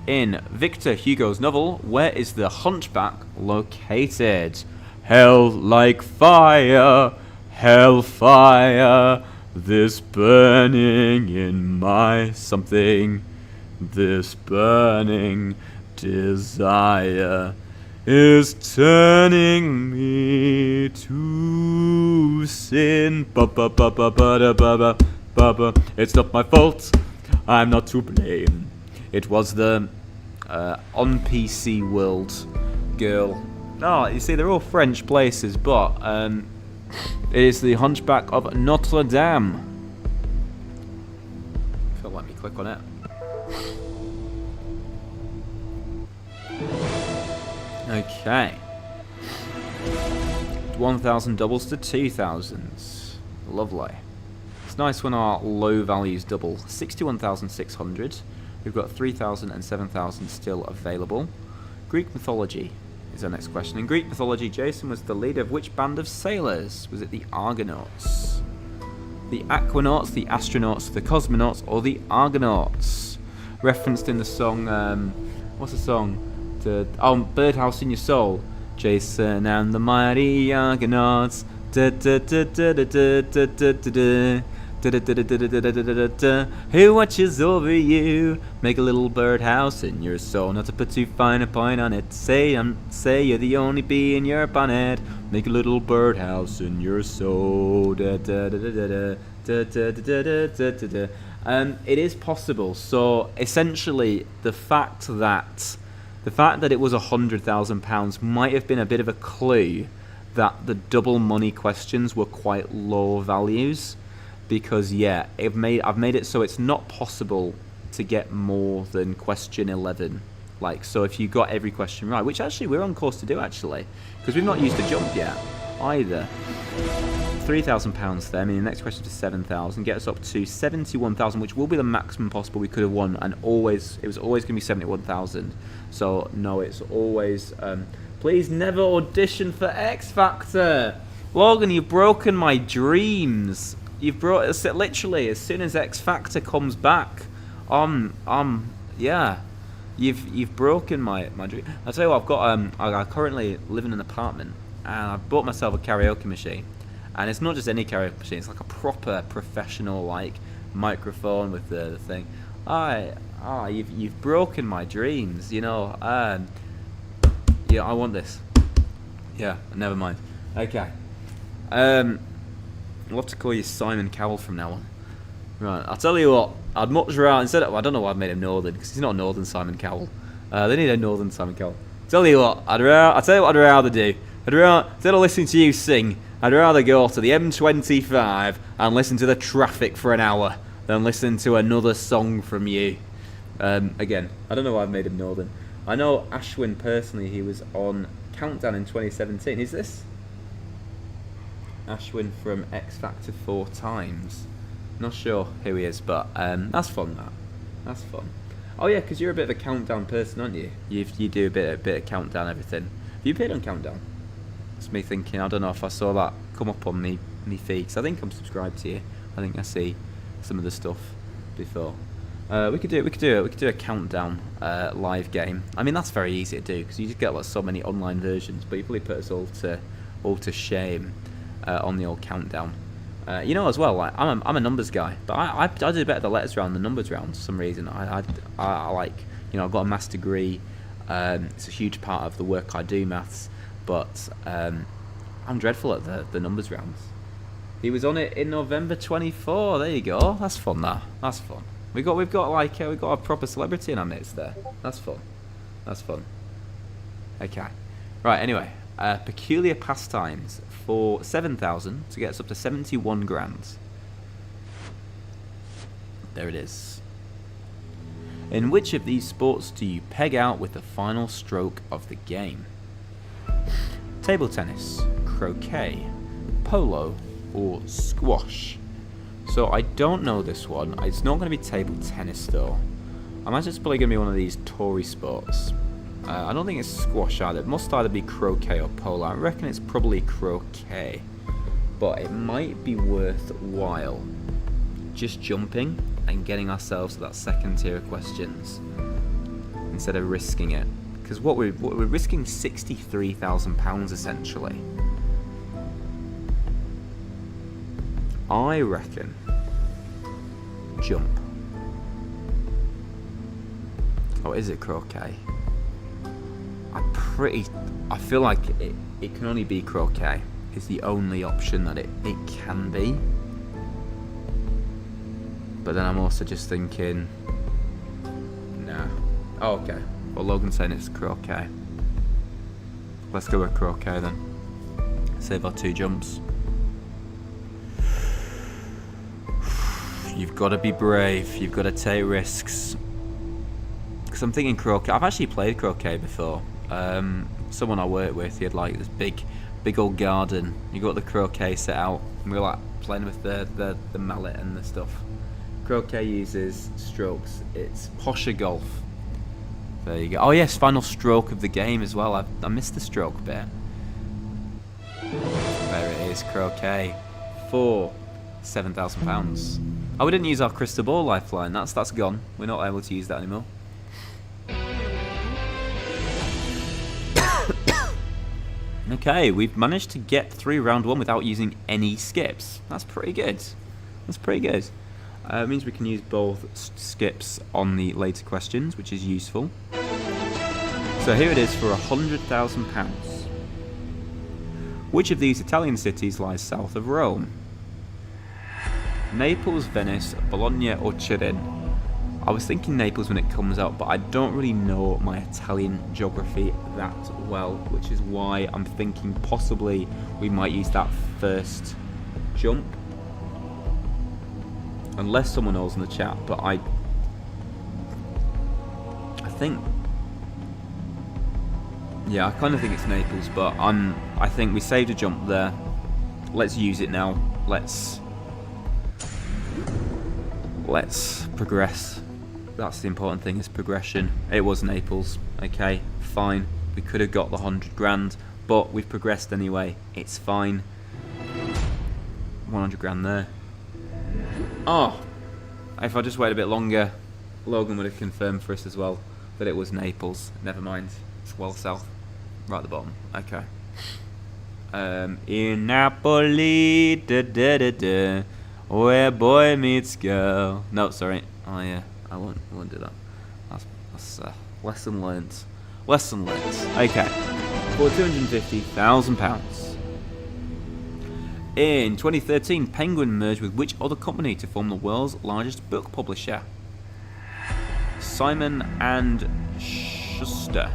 In Victor Hugo's novel, where is the hunchback located? Hell like fire, hellfire, this burning in my something, this burning desire is turning me to sin. It's not my fault, I'm not to blame. It was the on PC World girl. No, you see, they're all French places, but it is the Hunchback of Notre Dame. If it'll let me click on it. Okay. 1,000 doubles to 2,000s. Lovely. It's nice when our low values double. 61,600. We've got 3,000 and 7,000 still available. Greek mythology is our next question. In Greek mythology, Jason was the leader of which band of sailors? Was it the Argonauts, the Aquanauts, the Astronauts, the Cosmonauts, or the Argonauts? Referenced in the song, what's the song? Birdhouse in Your Soul. Jason and the mighty Argonauts. Who watches over you? Make a little birdhouse in your soul, not to put too fine a point on it. Say you're the only bee in your bonnet. Make a little birdhouse in your soul. It is possible. So essentially, the fact that it was £100,000 might have been a bit of a clue that the double money questions were quite low values, because I've made it so it's not possible to get more than question 11. Like, so if you got every question right, which actually we're on course to do actually, because we've not used a jump yet either. £3,000 there. I mean, the next question is 7,000, get us up to 71,000, which will be the maximum possible we could have won, and it was always going to be 71,000. So no, it's always. Please never audition for X Factor, Logan. You've broken my dreams. You've brought us literally as soon as X Factor comes back. Yeah. You've broken my dream. I'll tell you what, I've got I currently live in an apartment, and I've bought myself a karaoke machine. And it's not just any karaoke machine, it's like a proper professional like microphone with the thing. You've broken my dreams, you know. Yeah, I want this. Yeah, never mind. Okay. I'll have to call you Simon Cowell from now on. Right, I'll tell you what, I'd much rather, instead of, I don't know why I've made him Northern, because he's not Northern Simon Cowell. They need a Northern Simon Cowell. Tell you what, I'll tell you what I'd rather do. Instead of listening to you sing, I'd rather go to the M25 and listen to the traffic for an hour than listen to another song from you. Again, I don't know why I've made him Northern. I know Ashwin personally, he was on Countdown in 2017. Is this Ashwin from X Factor 4 times? Not sure who he is, but that's fun. That's fun. Oh yeah, because you're a bit of a Countdown person, aren't you? You do a bit of Countdown everything. Have you played on Countdown? It's me thinking. I don't know if I saw that come up on me feed. Cause I think I'm subscribed to you. I think I see some of the stuff before. We could do a Countdown live game. I mean, that's very easy to do because you just get like so many online versions. But you probably put us all to shame on the old Countdown. You know, as well, like I'm a numbers guy, but I do better the letters round than the numbers round for some reason. I like, you know, I've got a maths degree. It's a huge part of the work I do, maths, but I'm dreadful at the numbers rounds. He was on it in November 24. There you go. That's fun. That's fun. We've got a proper celebrity in our midst there. That's fun. Okay. Right. Anyway, peculiar pastimes for 7,000 to get us up to 71 grand. There it is. In which of these sports do you peg out with the final stroke of the game? Table tennis, croquet, polo, or squash? So I don't know this one. It's not going to be table tennis though. I imagine it's probably going to be one of these Tory sports. I don't think it's squash either. It must either be croquet or polo. I reckon it's probably croquet. But it might be worthwhile just jumping and getting ourselves to that second tier of questions instead of risking it. Because what we're risking £63,000 essentially. I reckon jump. Oh, is it croquet? I feel like it can only be croquet. Is the only option that it can be. But then I'm also just thinking, nah. Oh, okay. Well, Logan's saying it's croquet. Let's go with croquet then. Save our 2 jumps. You've got to be brave. You've got to take risks. Because I'm thinking croquet. I've actually played croquet before. Someone I worked with, he had like this big old garden. You got the croquet set out, and we were like playing with the mallet and the stuff. Croquet uses strokes. It's posher golf. There you go. Oh yes, final stroke of the game as well. I missed the stroke bit. There it is, croquet. For £7,000. Oh, we didn't use our crystal ball lifeline. That's gone. We're not able to use that anymore. Okay, we've managed to get through round 1 without using any skips. That's pretty good. That's pretty good. It means we can use both skips on the later questions, which is useful. So here it is for £100,000. Which of these Italian cities lies south of Rome? Naples, Venice, Bologna or Turin? I was thinking Naples when it comes out, but I don't really know my Italian geography that well, which is why I'm thinking possibly we might use that first jump. Unless someone knows in the chat, but I think, yeah, I kind of think it's Naples, but I think we saved a jump there. Let's use it now. Let's progress. That's the important thing, is progression. It was Naples. Okay, fine. We could have got the 100 grand, but we've progressed anyway. It's fine. 100 grand there. Oh, if I just waited a bit longer, Logan would have confirmed for us as well that it was Naples. Never mind. It's well south. Right at the bottom. Okay. In Napoli, da da da da, where boy meets girl. No, sorry. Oh yeah. I won't do that. That's lesson learnt. Lesson learnt. Okay. For £250,000. In 2013, Penguin merged with which other company to form the world's largest book publisher? Simon and Schuster,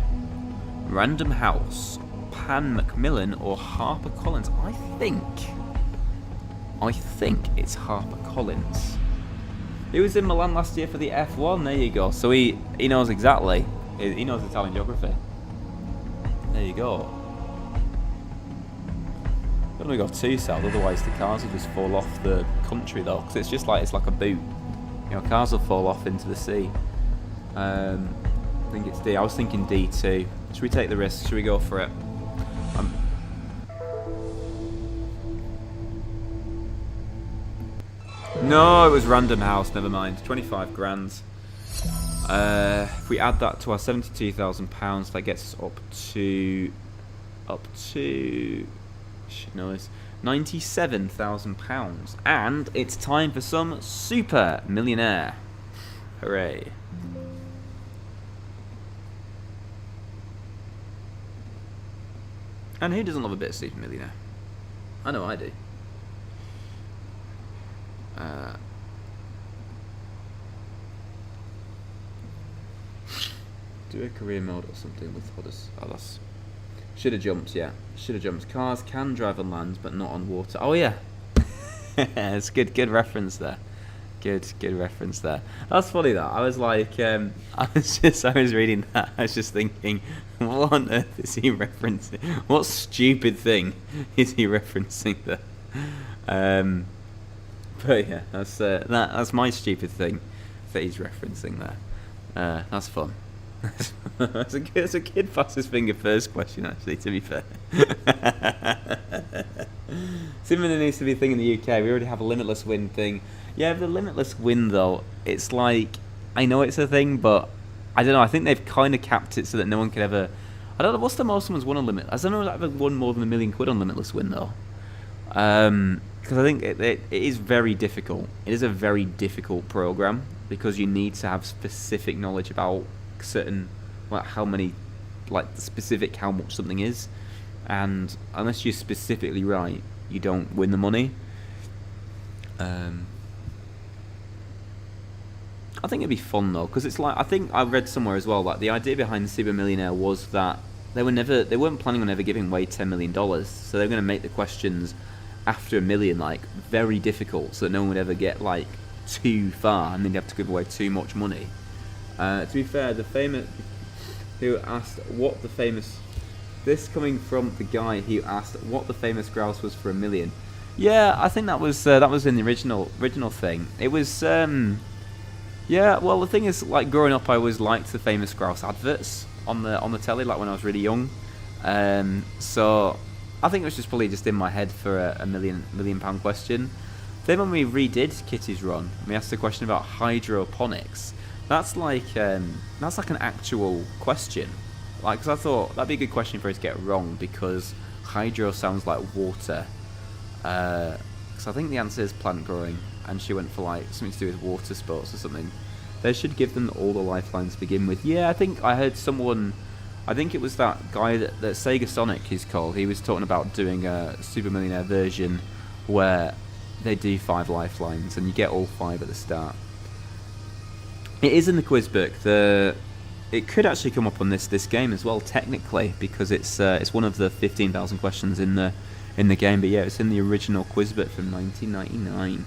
Random House, Pan Macmillan or HarperCollins? I think it's HarperCollins. He was in Milan last year for the F1. There you go. So he knows exactly. He knows Italian geography. There you go. Don't want to go too south, otherwise the cars will just fall off the country though. Because it's like a boot. You know, cars will fall off into the sea. I think it's D. I was thinking D2. Should we take the risk? Should we go for it? No, it was Random House, never mind. 25 grand. If we add that to our £72,000, that gets us up to should know this, £97,000. And it's time for some Super Millionaire. Hooray. And who doesn't love a bit of Super Millionaire? I know I do. Do a career mode or something with others. Oh, that's... Should have jumped, yeah. Should have jumped. Cars can drive on land, but not on water. Oh, yeah. It's good reference there. Good reference there. That's funny, that. I was like, I was reading that. I was just thinking, what on earth is he referencing? What stupid thing is he referencing there? But yeah, that's my stupid thing that he's referencing there. That's fun. That's a kid fastest finger first question, actually, to be fair. Something that needs to be a thing in the UK. We already have a limitless win thing. Yeah, the limitless win, though, it's like, I know it's a thing, but I don't know. I think they've kind of capped it so that no one could ever... I don't know, what's the most someone's won on Limitless? I don't know if I've ever won more than £1 million on Limitless win, though. Because I think it is very difficult. It is a very difficult program because you need to have specific knowledge about certain, like how many, like specific how much something is, and unless you're specifically right, you don't win the money. I think it'd be fun though, because it's like, I think I read somewhere as well, like the idea behind the Super Millionaire was that they weren't planning on ever giving away $10 million, so they're going to make the questions after $1 million like very difficult, so that no one would ever get like too far and then you have to give away too much money. To be fair, the famous who asked what the famous, this coming from the guy who asked what the famous grouse was for $1 million. Yeah, I think that was in the original thing. It was yeah. Well, the thing is, like growing up, I always liked the famous grouse adverts on the telly, like when I was really young. So I think it was just probably just in my head for a million pound question. Then when we redid Kitty's Run, we asked a question about hydroponics. That's like an actual question. Like, 'cause I thought that'd be a good question for us to get wrong, because hydro sounds like water. Because I think the answer is plant growing, and she went for like something to do with water sports or something. They should give them all the lifelines to begin with. Yeah, I think I heard someone, I think it was that guy that Sega Sonic he's called, he was talking about doing a Super Millionaire version where they do 5 lifelines and you get all 5 at the start. It is in the quiz book. It could actually come up on this game as well, technically, because it's one of the 15,000 questions in the game. But yeah, it's in the original quiz book from 1999.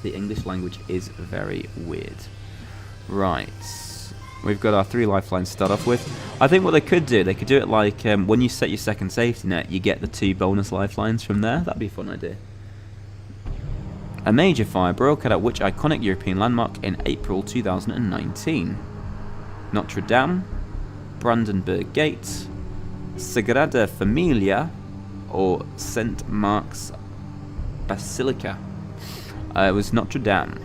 The English language is very weird. Right, we've got our 3 lifelines to start off with. I think what they could do it like when you set your second safety net, you get the 2 bonus lifelines from there. That'd be a fun idea. A major fire broke out at which iconic European landmark in April 2019? Notre Dame, Brandenburg Gate, Sagrada Familia, or St. Mark's Basilica? It was Notre Dame.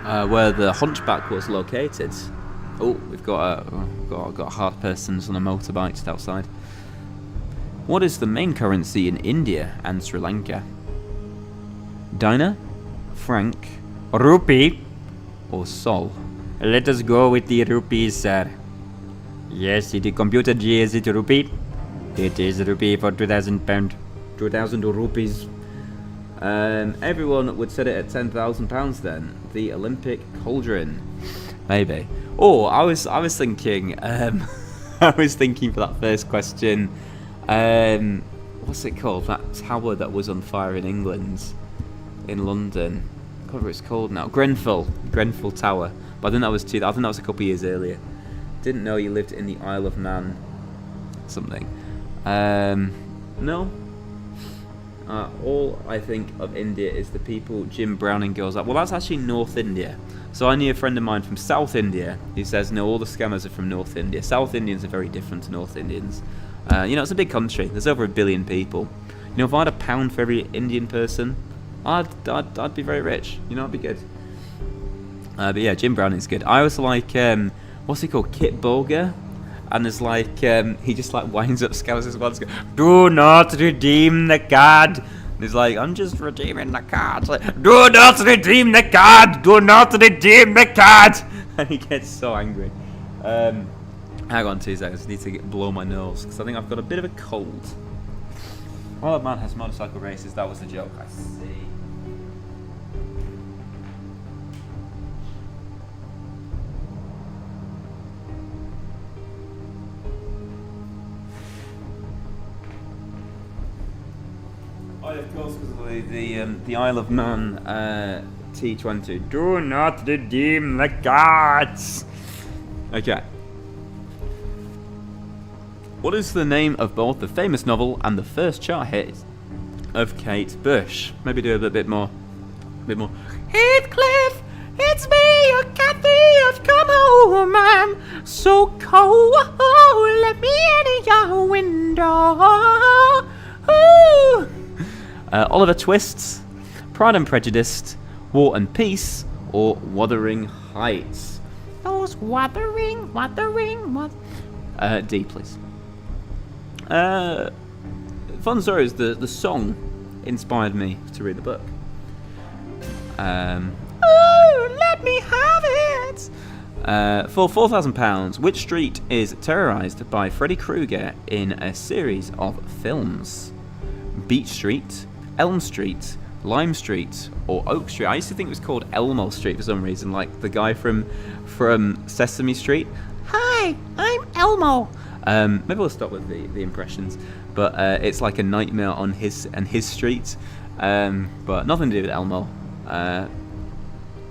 Where the Hunchback was located. Oh, we've got a hard person on a motorbike just outside. What is the main currency in India and Sri Lanka? Dinar, franc, rupee, or sol? Let us go with the rupees, sir. Yes, the computer G, is it rupee? It is rupee for £2,000. 2,000 rupees. Everyone would set it at £10,000 then. The Olympic cauldron. Maybe. Oh, I was thinking, I was thinking for that first question, what's it called? That tower that was on fire in England, in London. I can't remember what it's called now. Grenfell Tower. But I think that was a couple of years earlier. Didn't know you lived in the Isle of Man. Something. No. All I think of India is the people Jim Browning goes up. Well, that's actually North India. So I knew a friend of mine from South India who says, no, all the scammers are from North India. South Indians are very different to North Indians. It's a big country. There's over 1 billion people. If I had £1 for every Indian person, I'd be very rich. It'd be good. But yeah, Jim Browning's good. I was like, what's he called? Kit Boga. And there's like, he just like winds up scammers as well. Goes, do not redeem the card. And he's like, I'm just redeeming the card. It's like, do not redeem the card. Do not redeem the card. And he gets so angry. Hang on 2 seconds. I need to blow my nose because I think I've got a bit of a cold. Oh, man has motorcycle races. That was the joke. I see. Of course, because of the Isle of Man T20. Do not redeem the cards. Okay. What is the name of both the famous novel and the first chart hit of Kate Bush? Maybe do a bit more. Heathcliff, it's me, your Kathy. I've come home. I'm so cold. Let me in your window. Ooh. Oliver Twist, Pride and Prejudice, War and Peace, or Wuthering Heights? Those Wuthering. D, please. Fun story is the song inspired me to read the book. Oh, let me have it! For £4,000, which street is terrorised by Freddy Krueger in a series of films? Beach Street, Elm Street, Lime Street, or Oak Street? I used to think it was called Elmo Street for some reason, like the guy from Sesame Street. Hi, I'm Elmo. Maybe we'll stop with the impressions, but it's like a nightmare on his street, but nothing to do with Elmo.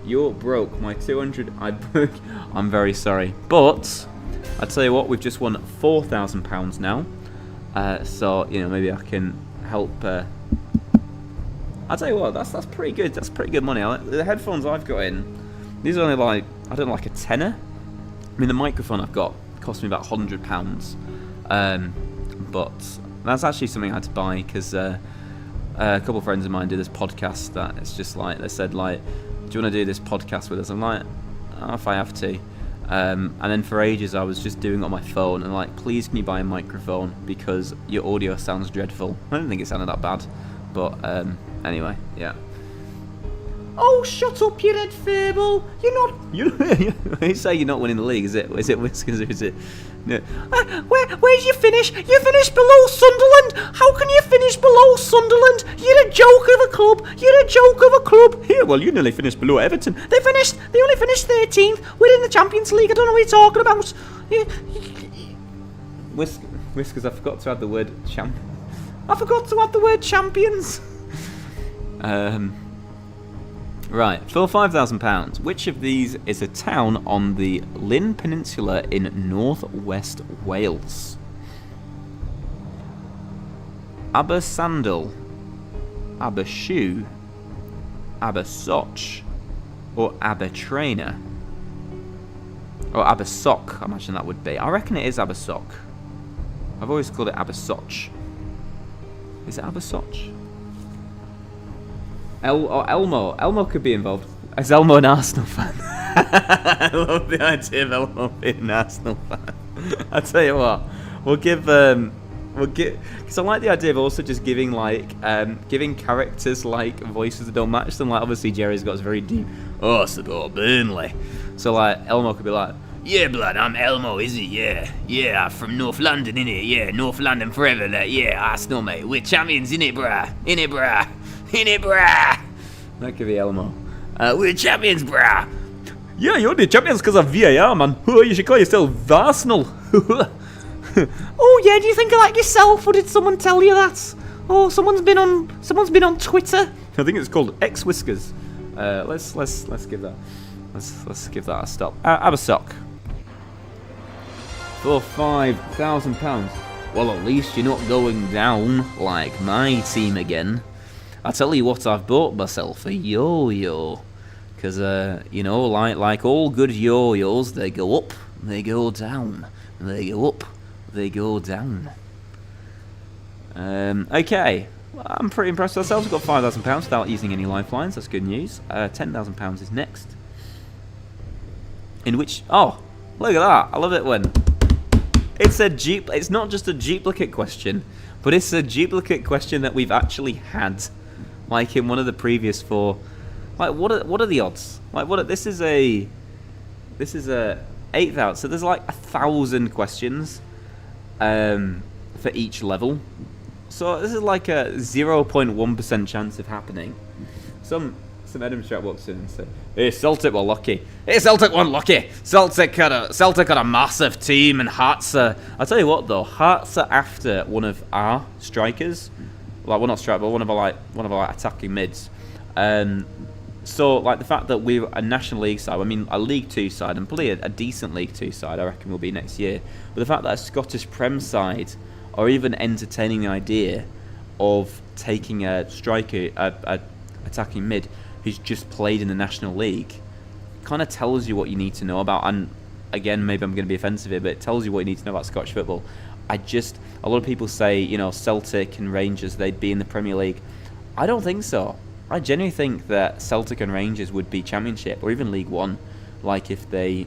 You're broke. My 200. I'm very sorry, but I tell you what, we've just won £4,000 now. So maybe I can help. I tell you what, that's pretty good. That's pretty good money. The headphones I've got in, these are only like like a tenner. I mean, the microphone I've got cost me about £100. But that's actually something I had to buy because a couple of friends of mine do this podcast that it's just like they said like, do you want to do this podcast with us? I'm like, oh, if I have to. And then for ages I was just doing it on my phone and like, please can you buy a microphone because your audio sounds dreadful. I didn't think it sounded that bad, but anyway, yeah. Oh, shut up, you red fable! You're not. You say you're not winning the league, is it? Is it Whiskers or is it? No. Where's you finish? You finished below Sunderland. How can you finish below Sunderland? You're a joke of a club. You're a joke of a club. Here, well, you nearly finished below Everton. They only finished 13th. We're in the Champions League. I don't know what you're talking about. Whiskers, I forgot to add the word champ. I forgot to add the word champions. Right, for £5,000, which of these is a town on the Llyn Peninsula in northwest Wales? Abersandal, Abershoe, Abersoch, or Abertrainer? Or Abersoch, I imagine that would be. I reckon it is Abersoch. I've always called it Abersoch. Is it Abersoch? Elmo could be involved. Is Elmo an Arsenal fan? I love the idea of Elmo being an Arsenal fan. I tell you what, we'll give, because I like the idea of also just giving giving characters like voices that don't match them. Like obviously Jerry's got his very deep, I support Burnley. So like Elmo could be like, yeah, blood, I'm Elmo, is he? Yeah, I'm from North London, innit? Yeah, North London forever, like, yeah, Arsenal, mate. We're champions, innit, brah? Innit, brah? Innit, brah? That could be Elmo. We're champions, brah. Yeah, you're the champions because of VAR, man. You should call yourself Arsenal. Oh yeah, do you think of that yourself, or did someone tell you that? Oh, someone's been on Twitter. I think it's called X Whiskers. Let's give that. Let's give that a stop. Abersoch. For £5,000. Well, at least you're not going down like my team again. I tell you what, I've bought myself a yo-yo. Because, like all good yo-yos, they go up, they go down. They go up, they go down. Okay. Well, I'm pretty impressed with ourselves. We've got £5,000 without using any lifelines. That's good news. £10,000 is next. In which... Oh, look at that. I love it when... It's not just a duplicate question, but it's a duplicate question that we've actually had. Like in one of the previous 4, like what are the odds? Like this is a 8,000. So there's like 1,000 questions, for each level. So this is like a 0.1% chance of happening. Some Edinburgh chat walks in and said, "Hey, Celtic were lucky. Hey, Celtic weren't lucky. Celtic had a massive team, and Hearts are." I tell you what though, Hearts are after one of our strikers. Like, well, not striker, but one of our attacking mids. So, like, the fact that we're a National League side, I mean, a League 2 side, and probably a decent League 2 side, I reckon will be next year. But the fact that a Scottish Prem side are even entertaining the idea of taking a striker, a attacking mid, who's just played in the National League, kind of tells you what you need to know about. And again, maybe I'm going to be offensive here, but it tells you what you need to know about Scottish football. A lot of people say, Celtic and Rangers, they'd be in the Premier League. I don't think so. I genuinely think that Celtic and Rangers would be Championship or even League One, like if they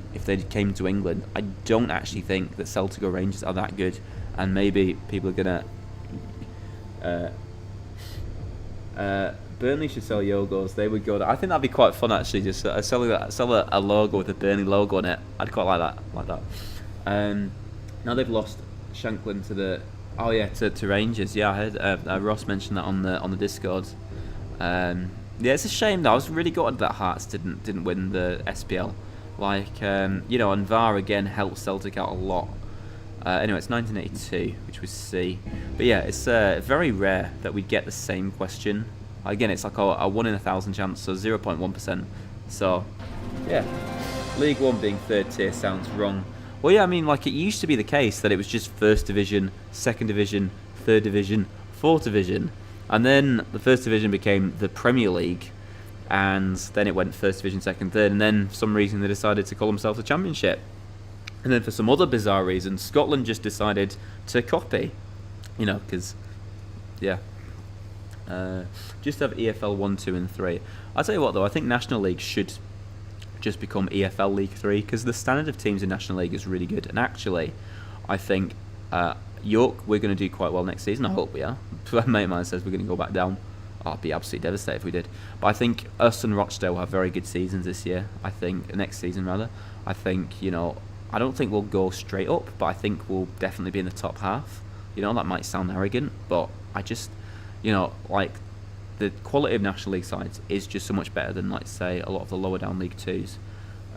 came to England. I don't actually think that Celtic or Rangers are that good, and maybe people are gonna. Burnley should sell Yogos. They would go. I think that'd be quite fun actually. Just sell a logo with a Burnley logo on it. I'd quite like that. Now they've lost Shanklin to Rangers. Yeah, I heard Ross mentioned that on the Discord. Yeah, it's a shame though. I was really gutted that Hearts didn't win the SPL. And VAR again helped Celtic out a lot. Anyway, it's 1982, which was C. But yeah, it's very rare that we get the same question. Again, it's like a 1 in 1,000 chance, so 0.1%. So, yeah, League One being third tier sounds wrong. Well, yeah, I mean, like, it used to be the case that it was just First Division, Second Division, Third Division, Fourth Division. And then the First Division became the Premier League. And then it went First Division, Second, Third. And then, for some reason, they decided to call themselves the Championship. And then, for some other bizarre reason, Scotland just decided to copy. Because, yeah. Just have EFL 1, 2, and 3. I'll tell you what, though, I think National League should just become EFL League 3, because the standard of teams in National League is really good. And actually, I think York, we're going to do quite well next season. I hope we are. A mate of mine says we're going to go back down. I'd be absolutely devastated if we did. But I think us and Rochdale will have very good seasons this year. I think, next season rather. I think, you know, I don't think we'll go straight up, but I think we'll definitely be in the top half. You know, that might sound arrogant, but I just, you know, like, the quality of National League sides is just so much better than, like, say, a lot of the lower down League 2s.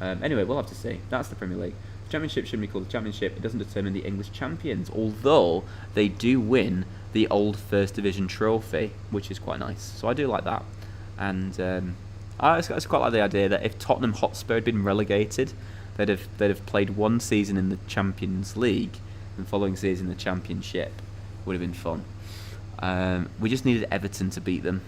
Anyway, we'll have to see. That's the Premier League. The Championship shouldn't be called the Championship. It doesn't determine the English champions, although they do win the old First Division trophy, which is quite nice. So I do like that. And I quite like the idea that if Tottenham Hotspur had been relegated, they'd have played one season in the Champions League, and the following season the Championship. Would have been fun. We just needed Everton to beat them.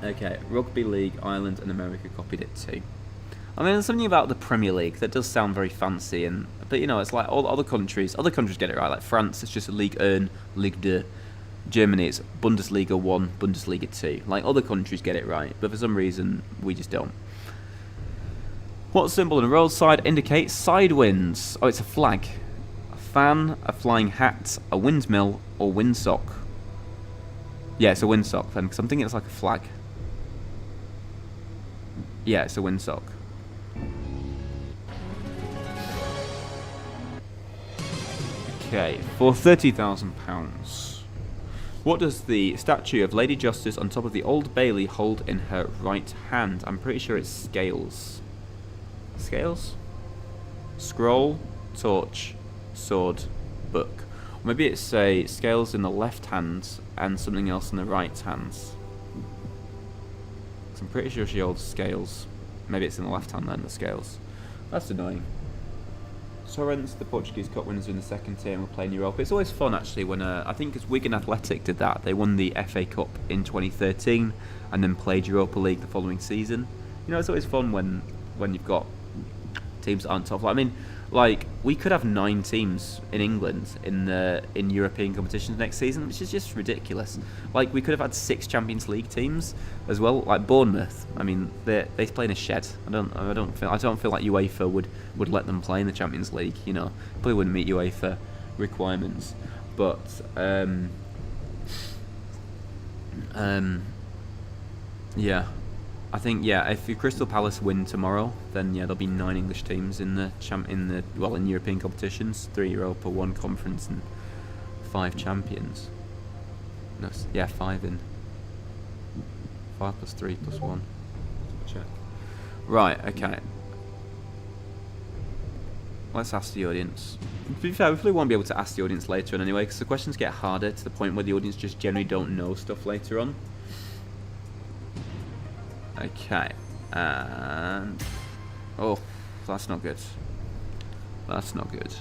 Okay, Rugby League, Ireland and America copied it too. I mean, there's something about the Premier League that does sound very fancy, but you know, it's like all other countries get it right. Like France, it's just Ligue 1, Ligue 2. Germany, it's Bundesliga 1, Bundesliga 2. Like, other countries get it right, but for some reason, we just don't. What symbol on a roadside indicates side winds? Oh, it's a flag. A fan, a flying hat, a windmill, or windsock. Yeah, it's a windsock then, because I'm thinking it's like a flag. Yeah, it's a windsock. Okay, for £30,000. What does the statue of Lady Justice on top of the Old Bailey hold in her right hand? I'm pretty sure it's scales. Scales? Scroll, torch, sword, book. Or maybe it's scales in the left hand and something else in the right hand. So I'm pretty sure she holds scales. Maybe it's in the left hand then, the scales. That's annoying. Torrents, the Portuguese Cup winners, are in the second tier and will play in Europe. It's always fun, actually, when I think because Wigan Athletic did that. They won the FA Cup in 2013 and then played Europa League the following season. You know, it's always fun when you've got teams that aren't top. I mean, like, we could have 9 teams in England in European competitions next season, which is just ridiculous. Like, we could have had 6 Champions League teams as well. Like Bournemouth, I mean, they play in a shed. I don't feel like UEFA would let them play in the Champions League. You know, probably wouldn't meet UEFA requirements. But yeah. I think, yeah, if Crystal Palace win tomorrow, then yeah, there'll be 9 English teams in in European competitions, 3 Europa, 1 Conference, and 5 champions. No, yeah, 5 in 5 plus 3 plus 1. Check. Right, okay. Let's ask the audience. To be fair, we probably won't be able to ask the audience later on anyway, because the questions get harder to the point where the audience just generally don't know stuff later on. Okay, and oh, that's not good. That's not good.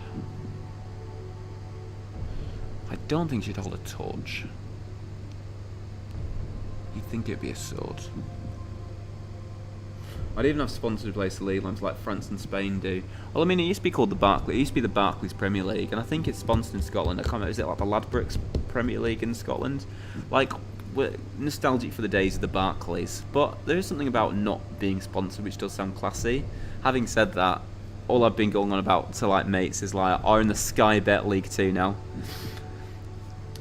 I don't think she'd hold a torch. You'd think it'd be a sword. I'd even have sponsored place the league lines like France and Spain do. Well, I mean, it used to be called the Barclays. It used to be the Barclays Premier League, and I think it's sponsored in Scotland. I can't remember. Is it like the Ladbrokes Premier League in Scotland? Like, we're nostalgic for the days of the Barclays, but there is something about not being sponsored which does sound classy. Having said that, all I've been going on about to like mates is like, are in the Sky Bet League 2 now,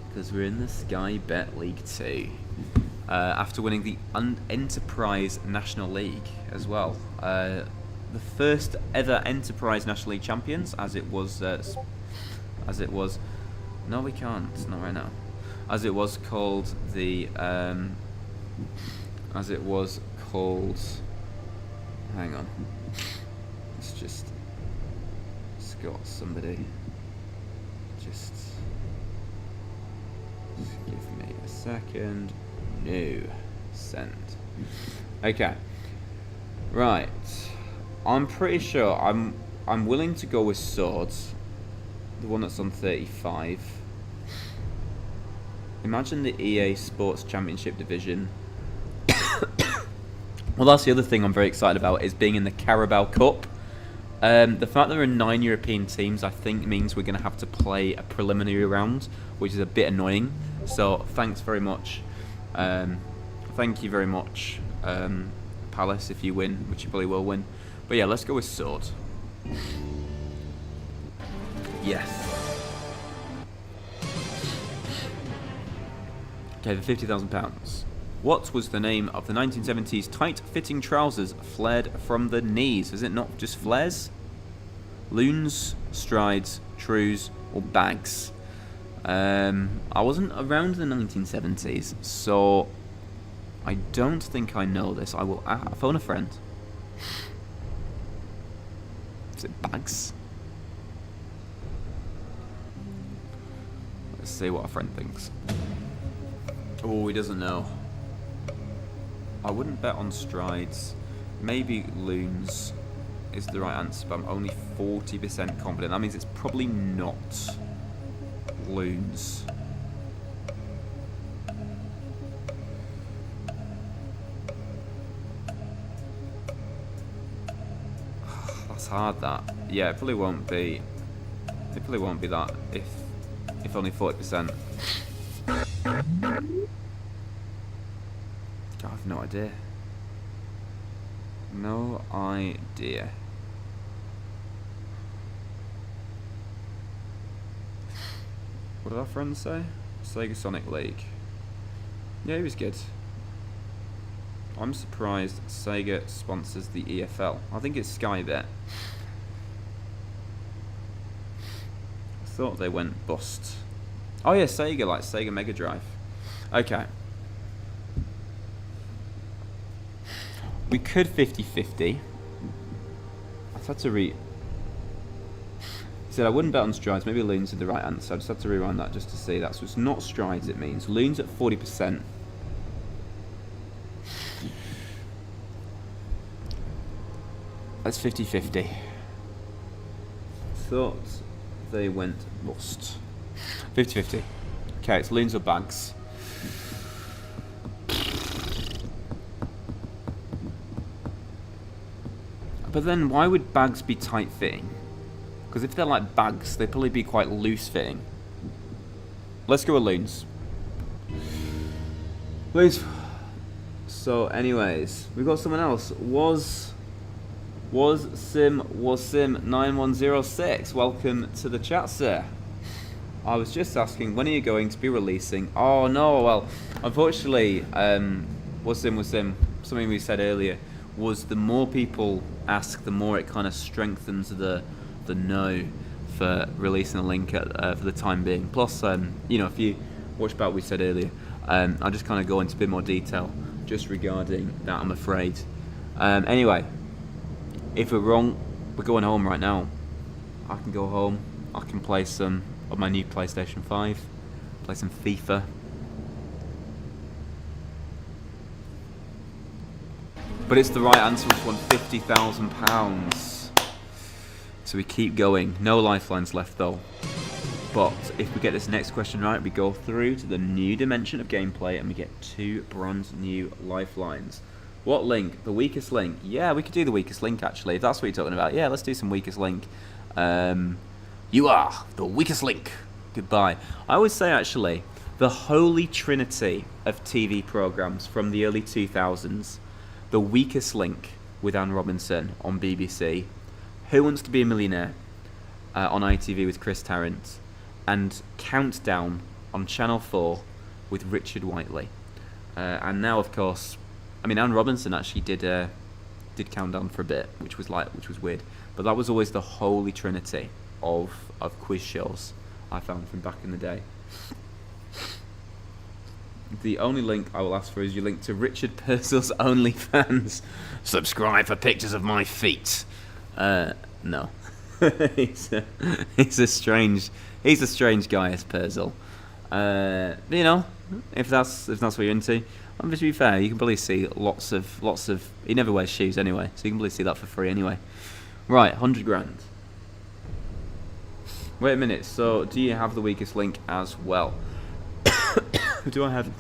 because we're in the Sky Bet League 2 after winning the Enterprise National League as well. The first ever Enterprise National League champions, as it was. No, we can't. Not right now. As it was called hang on, let's just got somebody, just give me a second. No, send. Okay, right, I'm pretty sure I'm willing to go with swords, the one that's on 35. Imagine the EA Sports Championship division. Well, that's the other thing I'm very excited about, is being in the Carabao Cup. The fact that there are 9 European teams, I think, means we're going to have to play a preliminary round, which is a bit annoying. So, thanks very much. Thank you very much, Palace if you win, which you probably will win. But yeah, let's go with sword. Yes. Okay, for £50,000. What was the name of the 1970s tight-fitting trousers flared from the knees? Is it not just flares? Loons, strides, trews, or bags? I wasn't around in the 1970s, so I don't think I know this. I will phone a friend. Is it bags? Let's see what a friend thinks. Oh, he doesn't know. I wouldn't bet on strides. Maybe loons is the right answer, but I'm only 40% confident. That means it's probably not loons. That's hard, that. Yeah, it probably won't be. It probably won't be that if only 40%. I have no idea. No idea. What did our friends say? Sega Sonic League. Yeah, he was good. I'm surprised Sega sponsors the EFL. I think it's Sky Bet. I thought they went bust. Oh yeah, Sega, like Sega Mega Drive. Okay. We could 50-50. I've had to read. He said I wouldn't bet on strides. Maybe loons is the right answer. I just had to rewind that just to see that. So it's not strides, it means. Loons at 40%. That's 50-50. Thought they went bust. 50-50. Okay, it's loons or bags. But then why would bags be tight fitting? Because if they're like bags, they'd probably be quite loose fitting. Let's go with loons. Loons. So anyways, we've got someone else. Was Sim 9106. Welcome to the chat, sir. I was just asking, when are you going to be releasing? Oh no, well, unfortunately, was Sim, something we said earlier, was the more people ask, the more it kind of strengthens the no for releasing a link for the time being. Plus, you know, if you watch back what we said earlier, I'll just kind of go into a bit more detail just regarding that, I'm afraid. Anyway, if we're wrong, we're going home right now. I can go home, I can play some of my new PlayStation 5, play some FIFA. But it's the right answer, which won £50,000. So we keep going. No lifelines left though. But if we get this next question right, we go through to the new dimension of gameplay and we get 2 brand new lifelines. What link? The weakest link? Yeah, we could do the weakest link actually, if that's what you're talking about. Yeah, let's do some weakest link. You are the weakest link. Goodbye. I always say actually, the holy trinity of TV programs from the early 2000s. The Weakest Link with Anne Robinson on BBC, Who Wants to Be a Millionaire on ITV with Chris Tarrant, and Countdown on Channel 4 with Richard Whiteley. And now, of course, I mean, Anne Robinson actually did Countdown for a bit, which was weird. But that was always the holy trinity of quiz shows I found from back in the day. The only link I will ask for is your link to Richard Purcell's OnlyFans. Subscribe for pictures of my feet. No. he's a strange guy, is Purcell. You know, if that's what you're into. And to be fair, you can probably see lots of. He never wears shoes anyway, so you can probably see that for free anyway. Right, 100 grand. Wait a minute. So, do you have the weakest link as well? Do I have?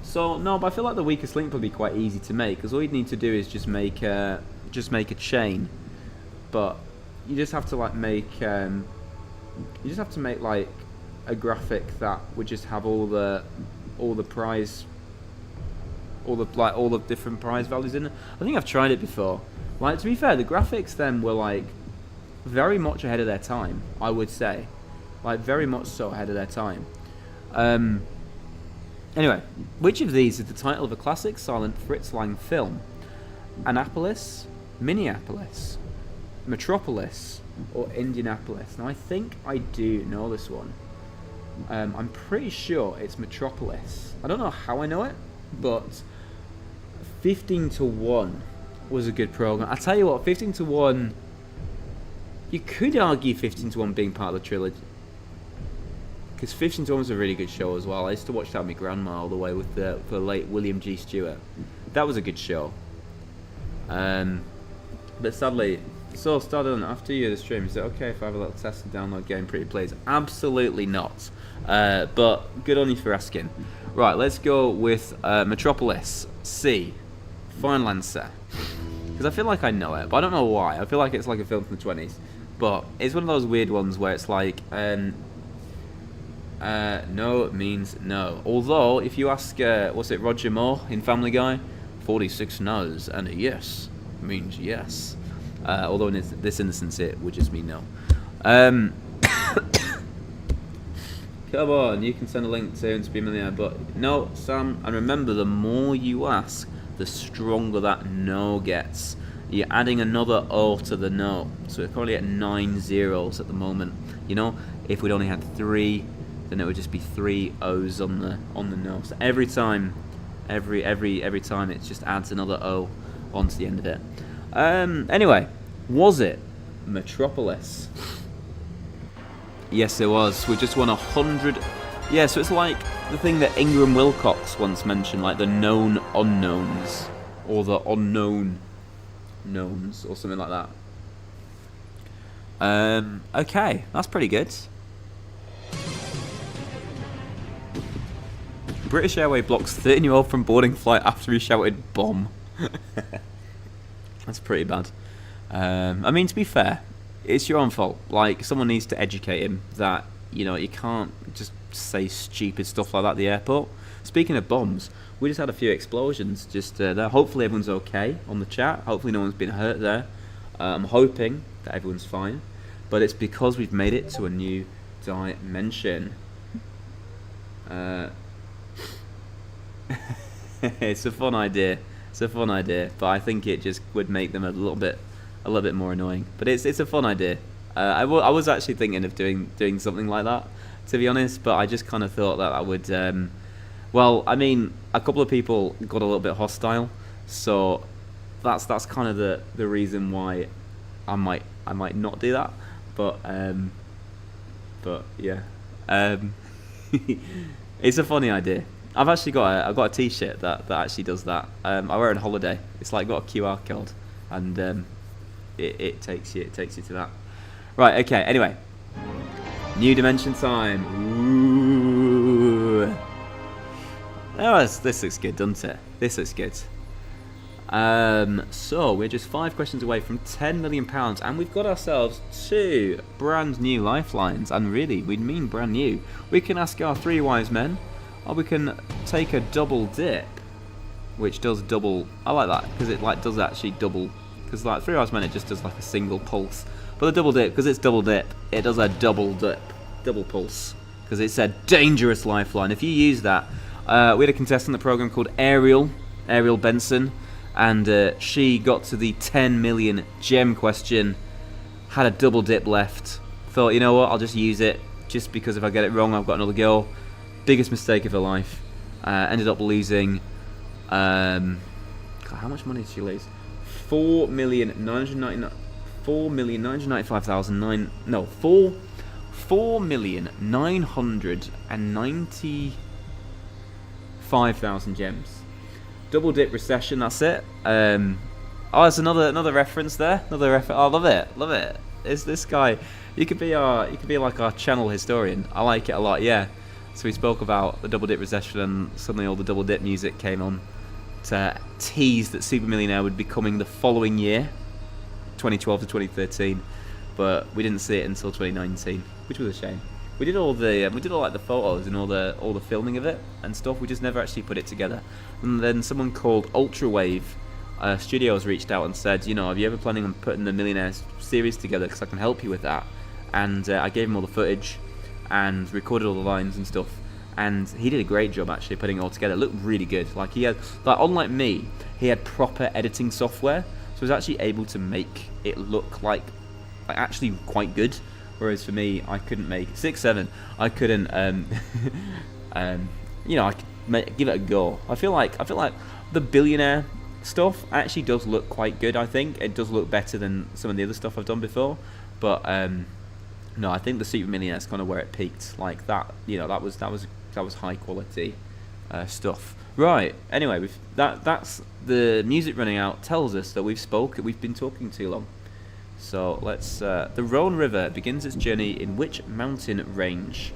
So no, but I feel like the weakest link would be quite easy to make because all you'd need to do is just make a chain, but you just have to like make like a graphic that would just have all the prize all the different prize values in it. I think I've tried it before. Like, to be fair, the graphics then were like very much ahead of their time, I would say. Like, very much so ahead of their time. Anyway, which of these is the title of a classic silent Fritz Lang film? Annapolis, Minneapolis, Metropolis, or Indianapolis? Now, I think I do know this one. I'm pretty sure it's Metropolis. I don't know how I know it, but 15 to 1 was a good program. I tell you what, 15 to 1, you could argue 15 to 1 being part of the trilogy. Because 15 to 1 was a really good show as well. I used to watch that with my grandma all the way with the late William G. Stewart. That was a good show. But sadly, so started after you the stream, is it okay if I have a little test and download Game Pretty Please? Absolutely not. But good on you for asking. Right, let's go with Metropolis. C. Final answer. Because I feel like I know it, but I don't know why. I feel like it's like a film from the 20s. But it's one of those weird ones where it's like, no means no. Although, if you ask, what's it, Roger Moore in Family Guy? 46 no's and a yes means yes. Although in this instance it would just mean no. Come on, you can send a link to be a Millionaire, but no, Sam, and remember, the more you ask, the stronger that no gets. You're adding another O to the no, so we're currently at 9 zeros at the moment. You know, if we'd only had 3, then it would just be 3 O's on the no. So every time, every time, it just adds another O onto the end of it. Anyway, was it Metropolis? Yes, it was. We just won 100. Yeah, so it's like the thing that Ingram Wilcox once mentioned, like the known unknowns, or the unknown knowns, or something like that. Okay, that's pretty good. British Airways blocks 13-year-old from boarding flight after he shouted bomb. That's pretty bad. I mean, to be fair, it's your own fault. Like, someone needs to educate him that, you know, you can't just say stupid stuff like that at the airport. Speaking of bombs, we just had a few explosions just there. Hopefully everyone's okay on the chat. Hopefully no one's been hurt there. I'm hoping that everyone's fine. But it's because we've made it to a new dimension. It's a fun idea. It's a fun idea, but I think it just would make them a little bit more annoying. But it's a fun idea. I was actually thinking of doing something like that, to be honest. But I just kind of thought that I would. Well, I mean, a couple of people got a little bit hostile, so that's kind of the reason why I might not do that. But yeah, it's a funny idea. I've actually got a T-shirt that actually does that. I wear it on holiday. It's like got a QR code, and it takes you to that. Right. Okay. Anyway, new dimension time. Ooh. Oh, this looks good, doesn't it? This looks good. So we're just 5 questions away from £10 million, and we've got ourselves 2 brand new lifelines. And really, we mean brand new. We can ask our 3 wise men. Or we can take a double dip, which does double. I like that because it like does actually double. Because like 3 wise men, it just does like a single pulse. But the double dip, because it's double dip, it does a double pulse. Because it's a dangerous lifeline. If you use that, we had a contestant in the program called Ariel Benson, and she got to the 10 million gem question, had a double dip left. Thought, you know what, I'll just use it, just because if I get it wrong, I've got another go. Biggest mistake of her life. Ended up losing. God, how much money did she lose? 4,995,000 gems. Double dip recession. That's it. Oh, there's another reference there. Another reference. I love it. It's this guy. You could be like our channel historian. I like it a lot. Yeah. So we spoke about the double dip recession, and suddenly all the double dip music came on to tease that Super Millionaire would be coming the following year, 2012 to 2013, but we didn't see it until 2019, which was a shame. we did all like the photos and all the filming of it and stuff. We just never actually put it together. And then someone called Ultrawave Studios reached out and said, you know, have you ever planning on putting the Millionaire series together? Because I can help you with that. And I gave him all the footage and recorded all the lines and stuff. And he did a great job actually putting it all together. It looked really good. Like he had, like unlike me, he had proper editing software, so he was actually able to make it look like actually quite good. Whereas for me, I couldn't make 6-7. I couldn't, you know, I could give it a go. I feel like the Billionaire stuff actually does look quite good. I think it does look better than some of the other stuff I've done before. But no, I think the Super Millionaire is kind of where it peaked. Like that, you know, that was high quality stuff. Right. Anyway, that's the music running out. Tells us that we've been talking too long. So let's. The Rhone River begins its journey in which mountain range?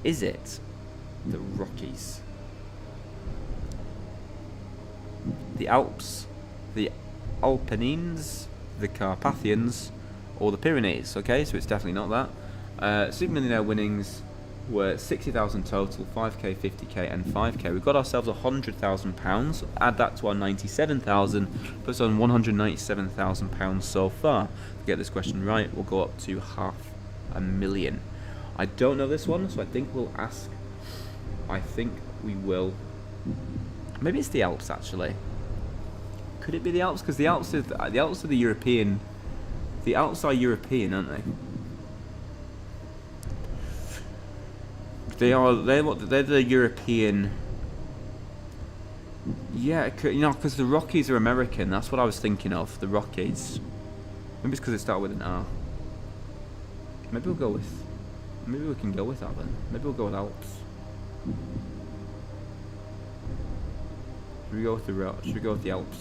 Is it the Rockies, the Alps, the Alpines, the Carpathians, or the Pyrenees? Okay, so it's definitely not that. Super Millionaire winnings were 60,000 total, 5k, 50k, and 5k. We've got ourselves £100,000. Add that to our 97,000, puts on £197,000 so far. If we get this question right, we'll go up to £500,000. I don't know this one, so I think we'll ask. I think we will. Maybe it's the Alps actually. Could it be the Alps? Because the Alps are the European. The Alps are European, aren't they? They're the European. Yeah, you know, because the Rockies are American. That's what I was thinking of. The Rockies. Maybe it's because it started with an R. Maybe we can go with that then. Maybe we'll go with Alps. Should we go with the Alps?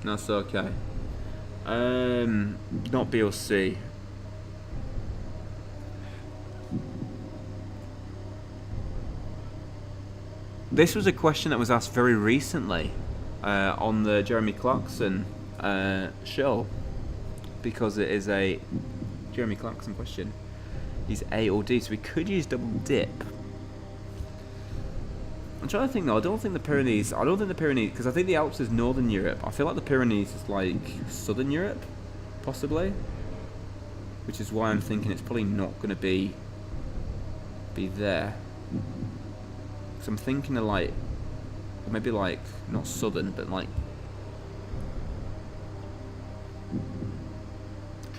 That's okay. Not B or C. This was a question that was asked very recently on the Jeremy Clarkson show, because it is a Jeremy Clarkson question. He's A or D, so we could use double dip. I'm trying to think though. I don't think the Pyrenees, because I think the Alps is Northern Europe. I feel like the Pyrenees is like Southern Europe, possibly. Which is why I'm thinking it's probably not going to be there. So I'm thinking of like, maybe like, not southern, but like,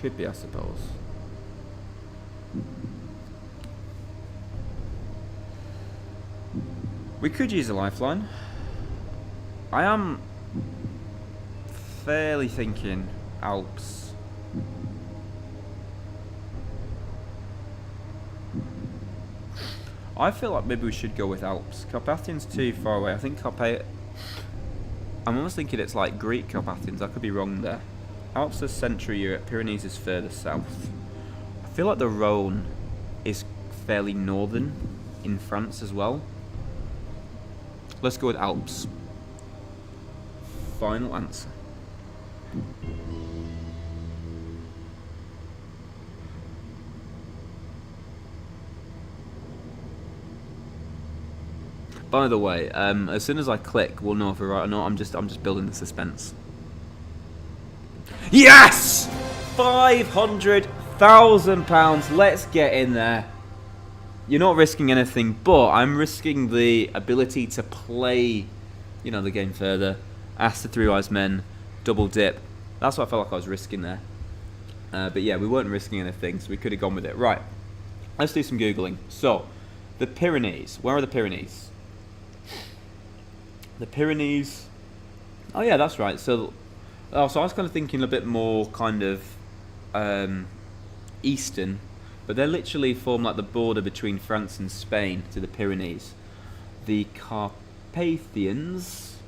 could be, I suppose. We could use a lifeline. I am fairly thinking Alps. I feel like maybe we should go with Alps. Carpathians too far away. I think I'm almost thinking it's like Greek Carpathians. I could be wrong there. Alps is Central Europe. Pyrenees is further south. I feel like the Rhone is fairly northern in France as well. Let's go with Alps. Final answer. By the way, as soon as I click, we'll know if we're right or not. I'm just building the suspense. Yes! £500,000. Let's get in there. You're not risking anything, but I'm risking the ability to play, you know, the game further. Ask the Three Wise Men, double dip. That's what I felt like I was risking there. But yeah, we weren't risking anything, so we could have gone with it. Right. Let's do some Googling. So, the Pyrenees. Where are the Pyrenees? The Pyrenees. Oh yeah, that's right. So I was kind of thinking a bit more kind of eastern, but they literally form like the border between France and Spain to the Pyrenees. The Carpathians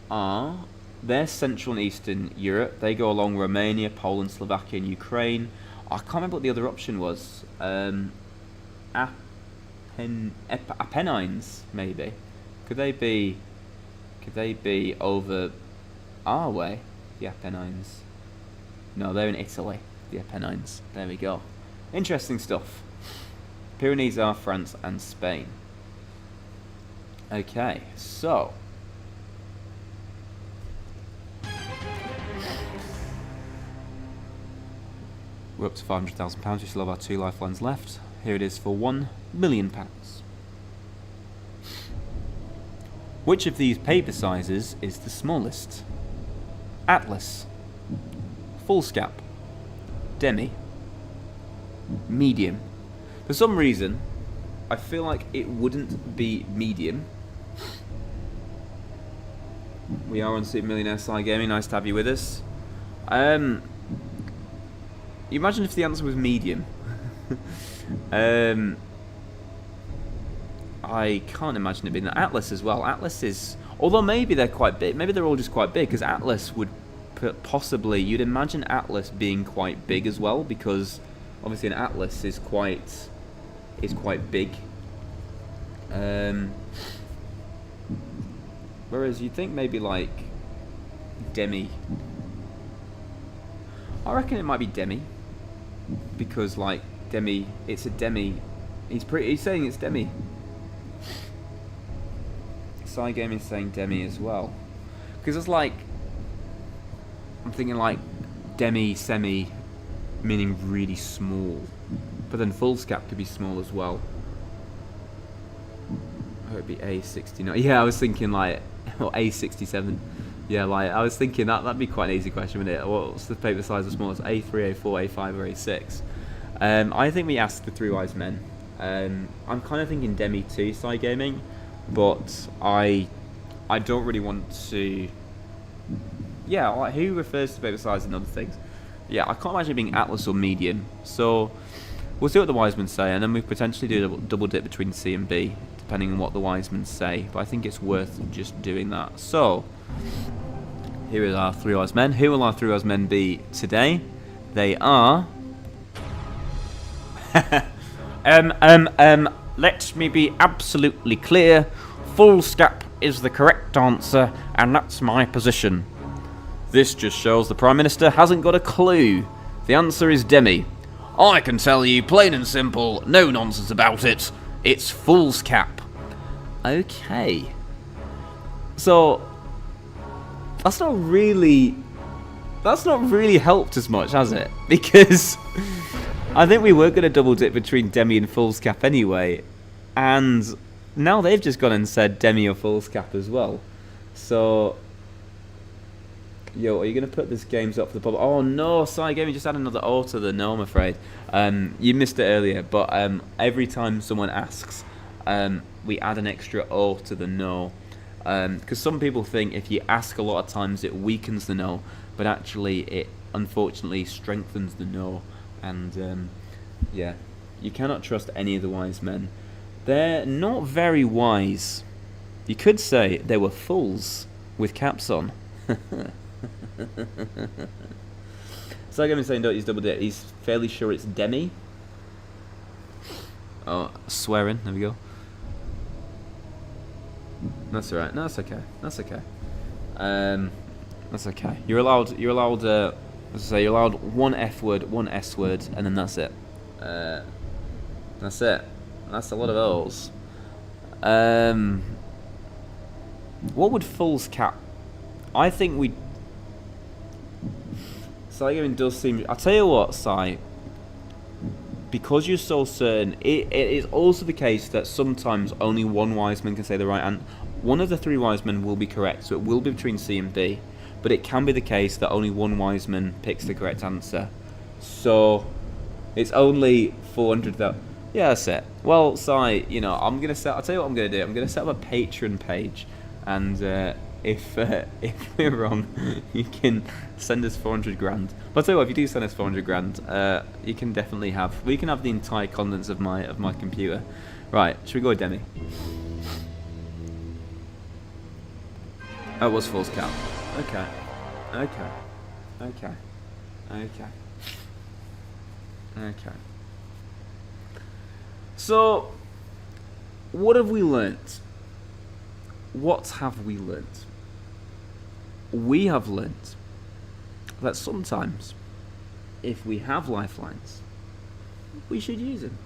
they're Central and Eastern Europe. They go along Romania, Poland, Slovakia, and Ukraine. I can't remember what the other option was. Apennines, maybe. Could they be over our way? The Apennines. No, they're in Italy. the Apennines. There we go. Interesting stuff. Pyrenees are France and Spain. Okay, so we're up to £500,000. We still have our 2 lifelines left. Here it is for £1 million. Which of these paper sizes is the smallest? Atlas, foolscap, demi, medium. For some reason, I feel like it wouldn't be medium. We are on Super Millionaire Side Gaming. Nice to have you with us. You imagine if the answer was medium. I can't imagine it being an Atlas as well. Atlas is, although maybe they're quite big. Maybe they're all just quite big, because Atlas would possibly, you'd imagine Atlas being quite big as well, because obviously an Atlas is quite big. Whereas you'd think maybe like demi. I reckon it might be demi, because like demi, it's a demi. He's saying it's demi. Side Gaming saying demi as well, because it's like, I'm thinking like demi, semi, meaning really small, but then foolscap could be small as well. Oh, it'd be A69. Yeah, I was thinking like, or A67. Yeah, like I was thinking that'd be quite an easy question, wouldn't it? What's the paper size of smallest? A3, A4, A5, or A6? I think we asked the 3 wise men. I'm kind of thinking demi too, Side Gaming, but I don't really want to. Yeah, like who refers to paper size and other things? Yeah, I can't imagine it being Atlas or medium. So we'll see what the wise men say, and then we potentially do a double dip between C and B, depending on what the wise men say. But I think it's worth just doing that. So here are our 3 wise men. Who will our 3 wise men be today? They are. Let me be absolutely clear. Foolscap is the correct answer, and that's my position. This just shows the Prime Minister hasn't got a clue. The answer is demi. I can tell you, plain and simple, no nonsense about it. It's foolscap. Okay. So that's not really helped as much, has it? Because I think we were going to double dip between demi and foolscap anyway, and now they've just gone and said demi or foolscap as well. So, yo, are you going to put this games up for the public? Oh no, Side Gaming just had another O to the no, I'm afraid. You missed it earlier, but every time someone asks, we add an extra O to the no. Because some people think if you ask a lot of times it weakens the no, but actually it unfortunately strengthens the no. And yeah, you cannot trust any of the wise men. They're not very wise. You could say they were fools with caps on. So I'm saying don't use double dip. He's fairly sure it's demi. Oh, swearing. There we go. That's alright. No, that's okay. That's okay. That's okay. You're allowed. Let's say you're allowed one F word, one S word, and then that's it. That's it. That's a lot of O's. What would foolscap? I think we. Side Gaming does seem. I'll tell you what, Sai. Because you're so certain, it is also the case that sometimes only one wise man can say the right answer. One of the 3 wise men will be correct, so it will be between C and B. But it can be the case that only one wise man picks the correct answer. So it's only 400 that. Yeah, that's it. Well, Sai, you know, I'll tell you what I'm gonna do. I'm gonna set up a Patreon page, and if we're wrong, you can send us 400 grand. But I'll tell you what, if you do send us 400 grand, you can definitely we can have the entire contents of my computer. Right, should we go with demi? Oh, it was foolscap. Okay. So, what have we learnt? What have we learnt? We have learnt that sometimes if we have lifelines, we should use them.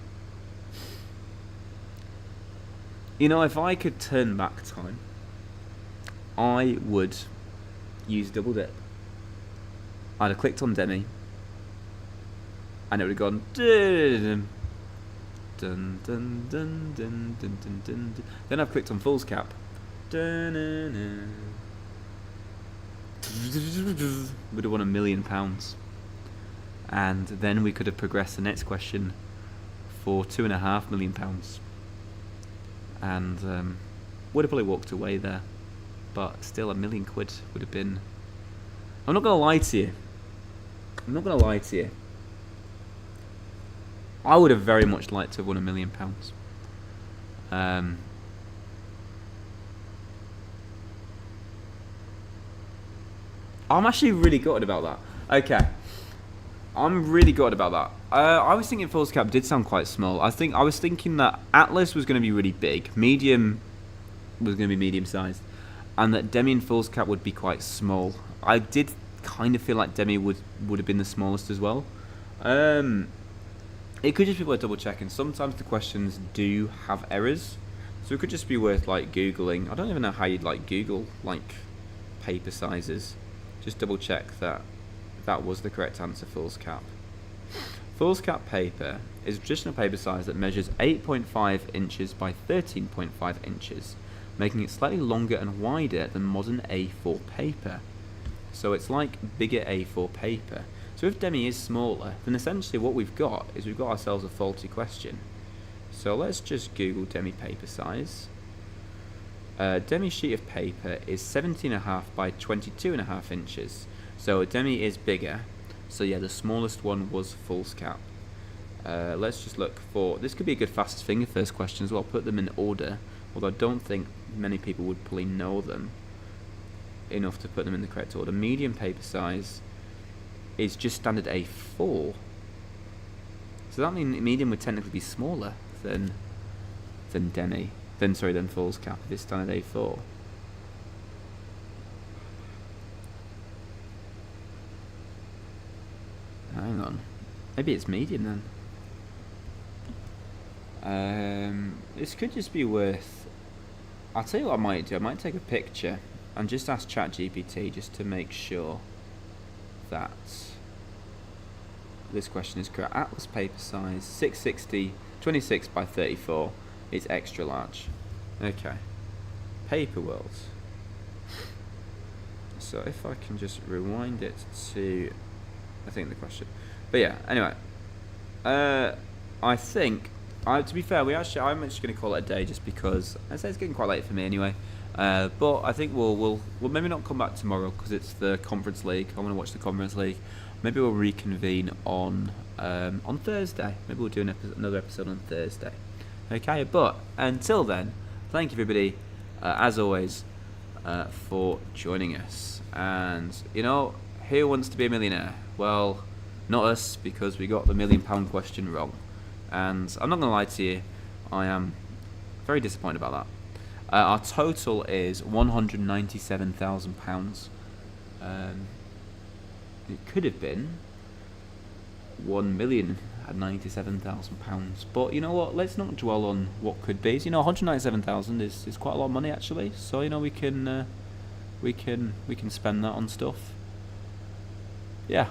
You know, if I could turn back time, I would use double dip. I'd have clicked on Demi, and it would have gone dun dun dun dun dun dun dun dun. Then I've clicked on foolscap. Would have won £1 million, and then we could have progressed the next question for £2.5 million, and would have probably walked away there. But still, £1 million would have been. I'm not gonna lie to you. I would have very much liked to have won £1 million. I'm actually really gutted about that. Okay, I'm really gutted about that. I was thinking foolscap did sound quite small. I was thinking that Atlas was going to be really big, medium was going to be medium sized, and that Demi and foolscap would be quite small. I did kind of feel like Demi would have been the smallest as well. It could just be worth double checking. Sometimes the questions do have errors, so it could just be worth like Googling. I don't even know how you'd like Google like paper sizes. Just double check that that was the correct answer. Foolscap. Foolscap paper is a traditional paper size that measures 8.5 inches by 13.5 inches, making it slightly longer and wider than modern A4 paper. So it's like bigger A4 paper. So if Demi is smaller, then essentially what we've got is we've got ourselves a faulty question. So let's just Google Demi paper size. Demi sheet of paper is 17.5 by 22.5 inches. So a Demi is bigger. So yeah, the smallest one was foolscap. Let's just look for. This could be a good fastest finger first question as well. Put them in order. Although I don't think many people would probably know them enough to put them in the correct order. Medium paper size is just standard A4. So that means medium would technically be smaller than Demi. Than foolscap if it's standard A4. Hang on. Maybe it's medium then. This could just be worth. I'll tell you what I might do. I might take a picture and just ask ChatGPT just to make sure that this question is correct. Atlas paper size 660, 26 by 34. It's extra large. Okay. Paper world. So if I can just rewind it to, I think the question. But yeah. Anyway. I think. To be fair, I'm actually going to call it a day just because I say it's getting quite late for me anyway. But I think we'll maybe not come back tomorrow because it's the Conference League. I want to watch the Conference League. Maybe we'll reconvene on Thursday. Maybe we'll do another episode on Thursday. Okay, but until then, thank you everybody, as always, for joining us. And, you know, who wants to be a millionaire? Well, not us, because we got the £1 million question wrong. And I'm not going to lie to you, I am very disappointed about that. Our total is £197,000. It could have been £1,097,000, but you know what? Let's not dwell on what could be. You know, 197,000 is quite a lot of money actually. So you know, we can spend that on stuff. Yeah.